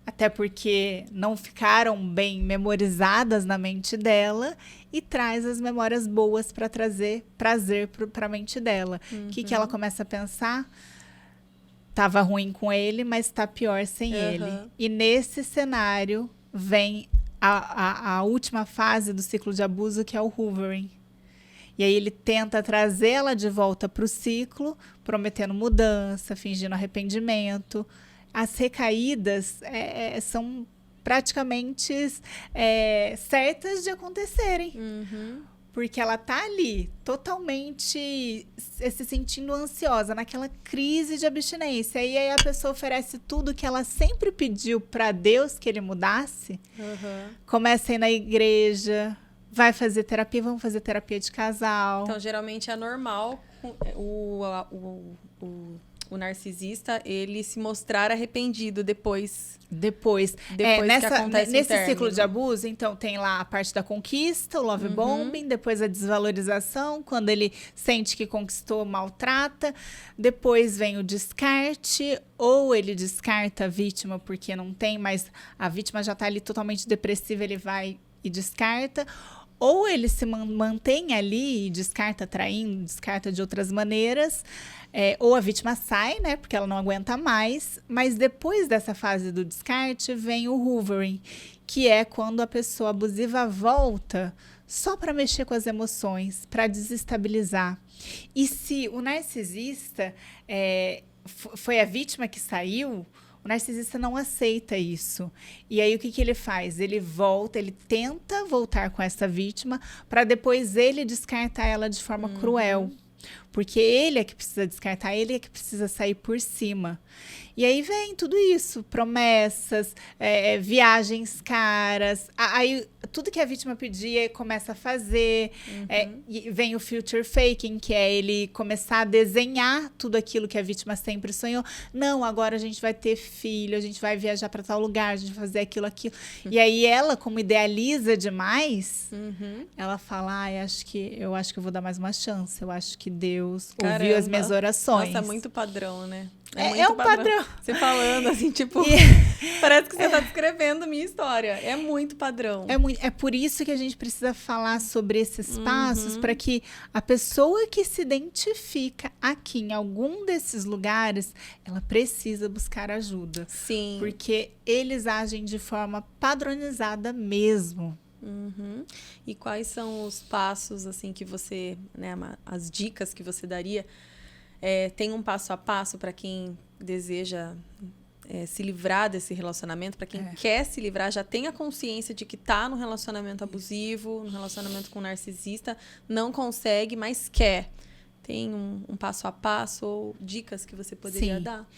até porque não ficaram bem memorizadas na mente dela, e traz as memórias boas para trazer prazer para a mente dela. O que ela começa a pensar? Tava ruim com ele, mas tá pior sem ele. E nesse cenário vem a última fase do ciclo de abuso, que é o hoovering. E aí ele tenta trazer ela de volta para o ciclo, prometendo mudança, fingindo arrependimento. As recaídas são praticamente certas de acontecerem. Porque ela tá ali, totalmente se sentindo ansiosa, naquela crise de abstinência. E aí a pessoa oferece tudo que ela sempre pediu para Deus que ele mudasse. Começa a ir na igreja, vai fazer terapia, vamos fazer terapia de casal. Então, geralmente é normal o narcisista, ele se mostrar arrependido depois que acontece nesse término. ciclo de abuso, então tem lá a parte da conquista, o love bombing, depois a desvalorização, quando ele sente que conquistou, maltrata, depois vem o descarte, ou ele descarta a vítima porque não tem, mas a vítima já está ali totalmente depressiva, ele vai e descarta, ou ele se mantém ali e descarta traindo, descarta de outras maneiras, ou a vítima sai, né, porque ela não aguenta mais, mas depois dessa fase do descarte vem o hoovering, que é quando a pessoa abusiva volta só para mexer com as emoções, para desestabilizar. E se o narcisista foi a vítima que saiu, o narcisista não aceita isso. E aí, o que ele faz? Ele volta, ele tenta voltar com essa vítima para depois ele descartar ela de forma cruel. Porque ele é que precisa descartar, ele é que precisa sair por cima. E aí vem tudo isso, promessas, viagens caras, aí tudo que a vítima pedia começa a fazer, e vem o future faking, que é ele começar a desenhar tudo aquilo que a vítima sempre sonhou. Não, agora a gente vai ter filho, a gente vai viajar para tal lugar, a gente vai fazer aquilo. E aí ela, como idealiza demais, ela fala, eu acho que eu vou dar mais uma chance, eu acho que Deus ouviu as minhas orações. Nossa, é muito padrão, né? É um padrão. Você falando assim, tipo, parece que você está descrevendo minha história. É muito padrão. É por isso que a gente precisa falar sobre esses passos, para que a pessoa que se identifica aqui em algum desses lugares, ela precisa buscar ajuda. Sim. Porque eles agem de forma padronizada mesmo. E quais são os passos, assim, que você, né, as dicas que você daria? Tem um passo a passo para quem deseja se livrar desse relacionamento, para quem quer se livrar, já tem a consciência de que está no relacionamento abusivo, no relacionamento com um narcisista, não consegue, mas quer. Tem um passo a passo ou dicas que você poderia dar?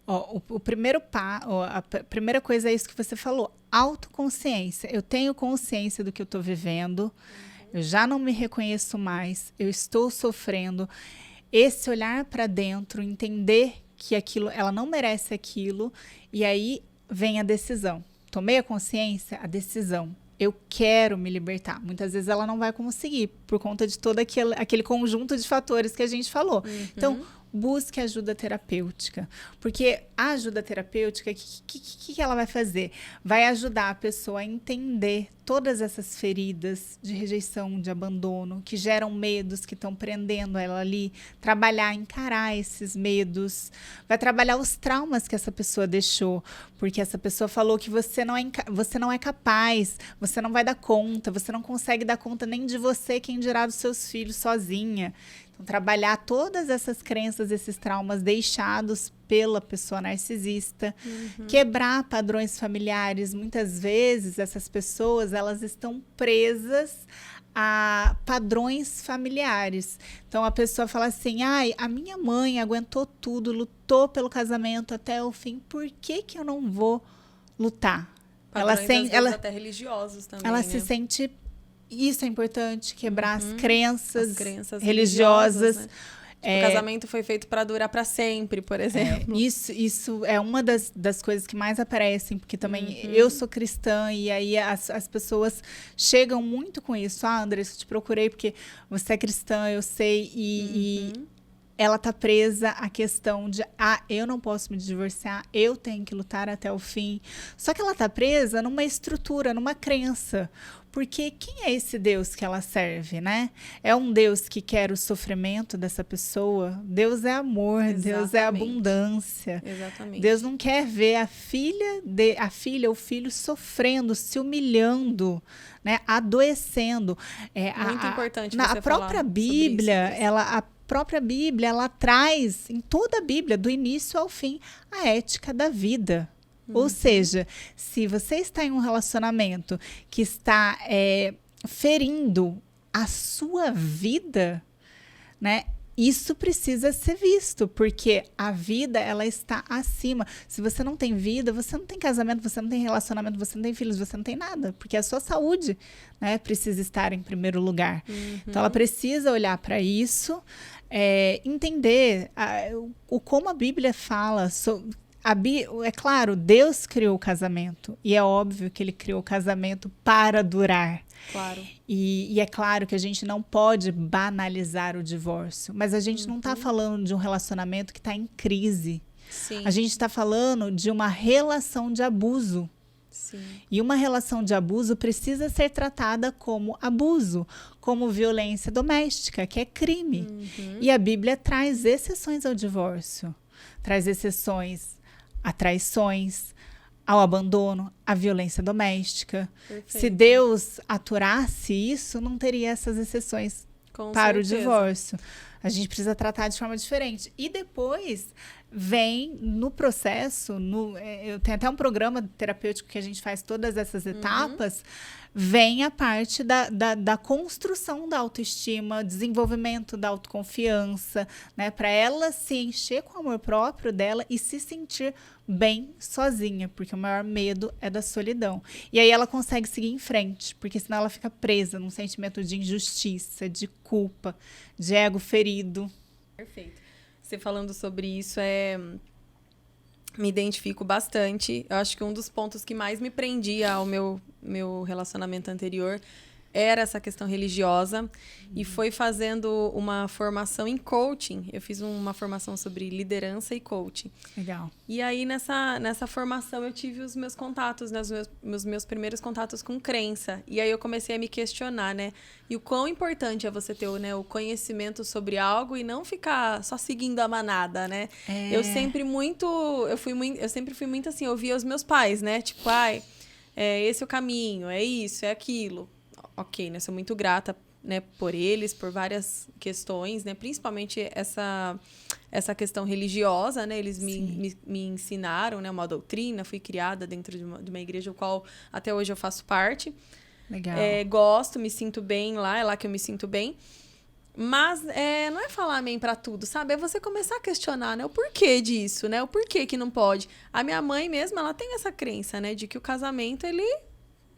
O primeiro a primeira coisa é isso que você falou, autoconsciência. Eu tenho consciência do que eu estou vivendo, eu já não me reconheço mais, eu estou sofrendo. Esse olhar para dentro, entender que ela não merece aquilo, e aí vem a decisão. Tomei a consciência, a decisão. eu quero me libertar. Muitas vezes ela não vai conseguir, por conta de todo aquele conjunto de fatores que a gente falou. Então, busque ajuda terapêutica. Porque a ajuda terapêutica, o que ela vai fazer? Vai ajudar a pessoa a entender todas essas feridas de rejeição, de abandono, que geram medos que estão prendendo ela ali. Trabalhar, encarar esses medos. Vai trabalhar os traumas que essa pessoa deixou. Porque essa pessoa falou que você não é capaz, você não vai dar conta, você não consegue dar conta nem de você, quem dirá dos seus filhos sozinha. Então, trabalhar todas essas crenças, esses traumas deixados pela pessoa narcisista, quebrar padrões familiares. Muitas vezes, essas pessoas, elas estão presas a padrões familiares. Então, a pessoa fala assim, a minha mãe aguentou tudo, lutou pelo casamento até o fim, por que eu não vou lutar? Padrões, até religiosos também, ela né? se sente... Isso é importante, quebrar as crenças religiosas, religiosas. Tipo, o casamento foi feito para durar para sempre, por exemplo. Isso é uma das coisas que mais aparecem, porque também eu sou cristã e aí as pessoas chegam muito com isso. Andressa, eu te procurei porque você é cristã, eu sei, e ela tá presa à questão de, eu não posso me divorciar, eu tenho que lutar até o fim. Só que ela tá presa numa estrutura, numa crença. Porque quem é esse Deus que ela serve, né? É um Deus que quer o sofrimento dessa pessoa? Deus é amor, Exatamente. Deus é abundância. Exatamente. Deus não quer ver a filha ou o filho sofrendo, se humilhando, né? Adoecendo. Muito importante você a própria Bíblia, a própria Bíblia, ela traz, em toda a Bíblia, do início ao fim, a ética da vida. Ou seja, se você está em um relacionamento que está ferindo a sua vida, né? Isso precisa ser visto, porque a vida, ela está acima. Se você não tem vida, você não tem casamento, você não tem relacionamento, você não tem filhos, você não tem nada, porque a sua saúde, né, precisa estar em primeiro lugar. Então, ela precisa olhar para isso, entender como a Bíblia fala sobre... É claro, Deus criou o casamento e é óbvio que ele criou o casamento para durar. Claro. E é claro que a gente não pode banalizar o divórcio, mas a gente não está falando de um relacionamento que está em crise. Sim. A gente está falando de uma relação de abuso. Sim. E uma relação de abuso precisa ser tratada como abuso, como violência doméstica, que é crime. E a Bíblia traz exceções ao divórcio, traz exceções a traições, ao abandono, à violência doméstica. Perfeito. Se Deus aturasse isso, não teria essas exceções para o divórcio. A gente precisa tratar de forma diferente. E depois vem no processo, eu tenho até um programa terapêutico que a gente faz todas essas etapas, vem a parte da construção da autoestima, desenvolvimento da autoconfiança, né? Para ela se encher com o amor próprio dela e se sentir bem sozinha, porque o maior medo é da solidão. E aí ela consegue seguir em frente, porque senão ela fica presa num sentimento de injustiça, de culpa, de ego ferido. Perfeito. Você falando sobre isso, me identifico bastante. Eu acho que um dos pontos que mais me prendia ao meu relacionamento anterior era essa questão religiosa. E foi fazendo uma formação em coaching. Eu fiz uma formação sobre liderança e coaching. Legal. E aí, nessa formação, eu tive os meus contatos, né, os meus primeiros contatos com crença. E aí, eu comecei a me questionar, né? E o quão importante é você ter, né, o conhecimento sobre algo e não ficar só seguindo a manada, né? Eu sempre fui muito assim, eu via os meus pais, né? Tipo, esse é o caminho, é isso, é aquilo. Ok, né? Sou muito grata, né, por eles, por várias questões, né? Principalmente essa questão religiosa, né? Eles me ensinaram, né, uma doutrina, fui criada dentro de uma igreja, o qual até hoje eu faço parte. Legal. Gosto, me sinto bem lá, é lá que eu me sinto bem. Mas não é falar amém pra tudo, sabe? É você começar a questionar, né? O porquê disso, né? O porquê que não pode. A minha mãe mesmo, ela tem essa crença, né? De que o casamento, ele...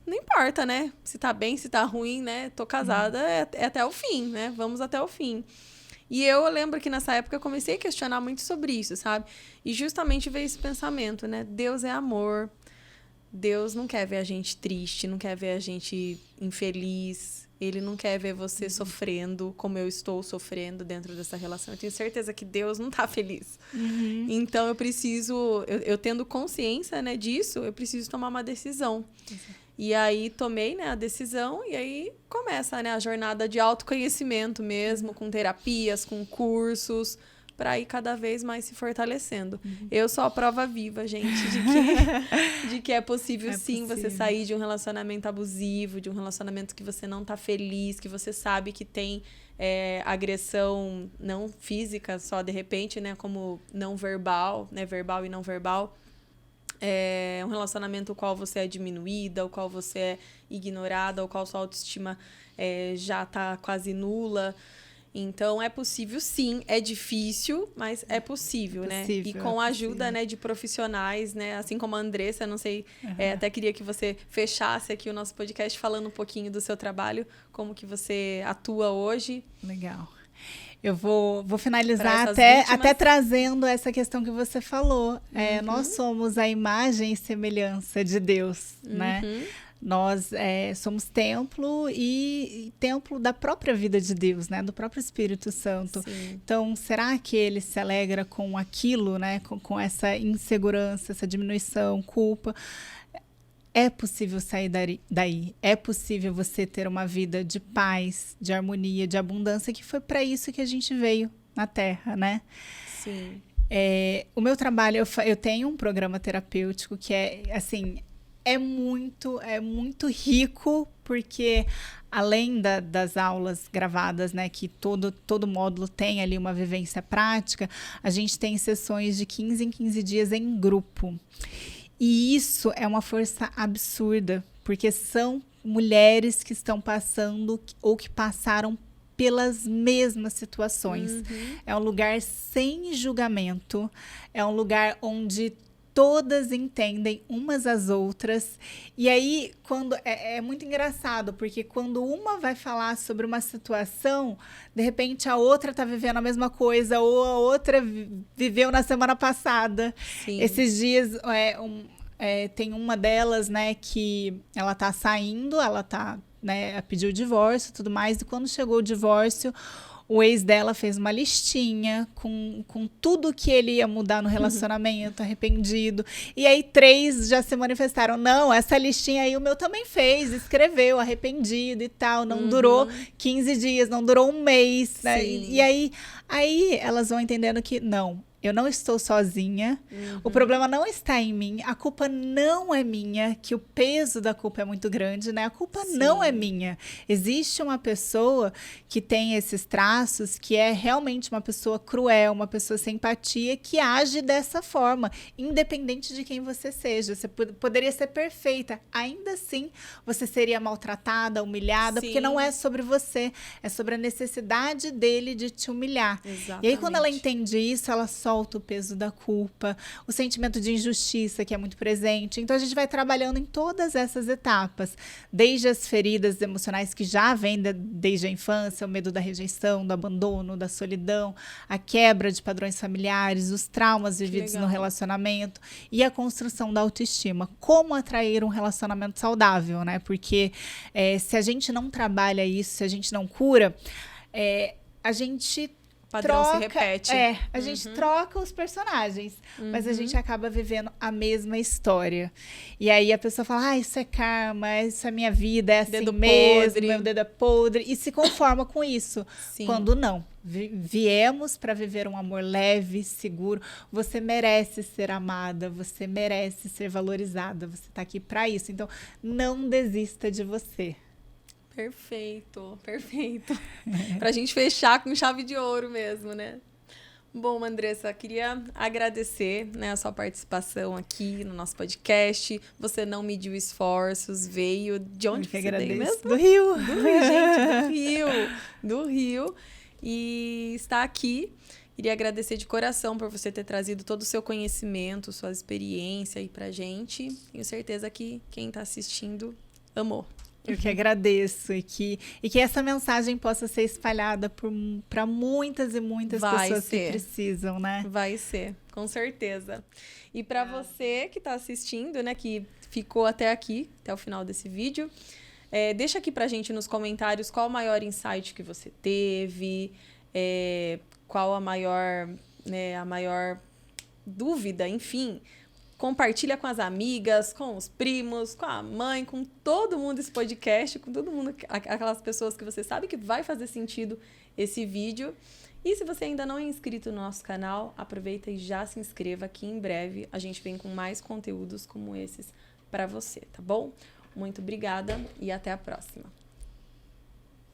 Não importa, né? Se tá bem, se tá ruim, né? Tô casada, é até o fim, né? Vamos até o fim. E eu lembro que nessa época eu comecei a questionar muito sobre isso, sabe? E justamente veio esse pensamento, né? Deus é amor. Deus não quer ver a gente triste, não quer ver a gente infeliz. Ele não quer ver você sofrendo como eu estou sofrendo dentro dessa relação. Eu tenho certeza que Deus não tá feliz. Então, eu tendo consciência, né, disso, eu preciso tomar uma decisão. E aí, tomei, né, a decisão e aí começa, né, a jornada de autoconhecimento mesmo, com terapias, com cursos, para ir cada vez mais se fortalecendo. Eu sou a prova viva, gente, de que é possível, sim, você sair de um relacionamento abusivo, de um relacionamento que você não tá feliz, que você sabe que tem agressão não física só, de repente, né, como não verbal, né, verbal e não verbal. É um relacionamento ao qual você é diminuída, ao qual você é ignorada, ao qual sua autoestima já tá quase nula. Então, é possível, sim. É difícil, mas é possível, né? E com a ajuda, né, de profissionais, né? Assim como a Andressa, não sei, até queria que você fechasse aqui o nosso podcast falando um pouquinho do seu trabalho, como que você atua hoje. Legal. Eu vou finalizar até trazendo essa questão que você falou. Nós somos a imagem e semelhança de Deus, né? Nós somos templo e templo da própria vida de Deus, né? Do próprio Espírito Santo. Sim. Então, será que ele se alegra com aquilo, né? Com essa insegurança, essa diminuição, culpa? É possível sair daí. É possível você ter uma vida de paz, de harmonia, de abundância, que foi para isso que a gente veio na Terra, né? Sim. O meu trabalho, eu tenho um programa terapêutico que é muito rico, porque além das aulas gravadas, né, que todo módulo tem ali uma vivência prática, a gente tem sessões de 15 em 15 dias em grupo. E isso é uma força absurda, porque são mulheres que estão passando ou que passaram pelas mesmas situações. É um lugar sem julgamento, é um lugar onde todas entendem umas às outras. E aí, quando é muito engraçado, porque quando uma vai falar sobre uma situação, de repente a outra está vivendo a mesma coisa, ou a outra viveu na semana passada. Sim. Esses dias, tem uma delas, né, que ela tá saindo, ela tá, né, pediu o divórcio e tudo mais, e quando chegou o divórcio, o ex dela fez uma listinha com tudo que ele ia mudar no relacionamento, arrependido. E aí 3 já se manifestaram. Não, essa listinha aí o meu também fez, escreveu, arrependido e tal. Não durou 15 dias, não durou um mês. Né? E aí elas vão entendendo que não. Eu não estou sozinha, o problema não está em mim, a culpa não é minha, que o peso da culpa é muito grande, né? A culpa não é minha. Existe uma pessoa que tem esses traços, que é realmente uma pessoa cruel, uma pessoa sem empatia, que age dessa forma, independente de quem você seja. Você poderia ser perfeita, ainda assim você seria maltratada, humilhada, porque não é sobre você, é sobre a necessidade dele de te humilhar. Exatamente. E aí quando ela entende isso, ela solta o peso da culpa, o sentimento de injustiça que é muito presente. Então a gente vai trabalhando em todas essas etapas, desde as feridas emocionais que já vêm desde a infância, o medo da rejeição, do abandono, da solidão, a quebra de padrões familiares, os traumas vividos no relacionamento e a construção da autoestima. Como atrair um relacionamento saudável, né? Porque se a gente não trabalha isso, se a gente não cura, a gente padrão se repete. A gente troca os personagens, mas a gente acaba vivendo a mesma história. E aí a pessoa fala, isso é karma, isso é minha vida, é assim dedo mesmo, podre. Meu dedo é podre, e se conforma com isso. Sim. Quando não. Viemos para viver um amor leve, seguro. Você merece ser amada, você merece ser valorizada, você está aqui para isso. Então, não desista de você. Perfeito. Pra gente fechar com chave de ouro mesmo, né? Bom, Andressa, queria agradecer, né, a sua participação aqui no nosso podcast. Você não mediu esforços, veio... De onde você veio mesmo? Do Rio. Do Rio. E está aqui. Queria agradecer de coração por você ter trazido todo o seu conhecimento, sua experiência aí pra gente. Tenho certeza que quem está assistindo amou. Eu que agradeço e que essa mensagem possa ser espalhada para muitas e muitas pessoas que precisam, né? Vai ser, Com certeza. E para você que está assistindo, né, que ficou até aqui, até o final desse vídeo, deixa aqui pra gente nos comentários qual o maior insight que você teve, qual a maior dúvida, enfim. Compartilha com as amigas, com os primos, com a mãe, com todo mundo esse podcast, com todo mundo, aquelas pessoas que você sabe que vai fazer sentido esse vídeo. E se você ainda não é inscrito no nosso canal, aproveita e já se inscreva, que em breve a gente vem com mais conteúdos como esses para você, tá bom? Muito obrigada e até a próxima.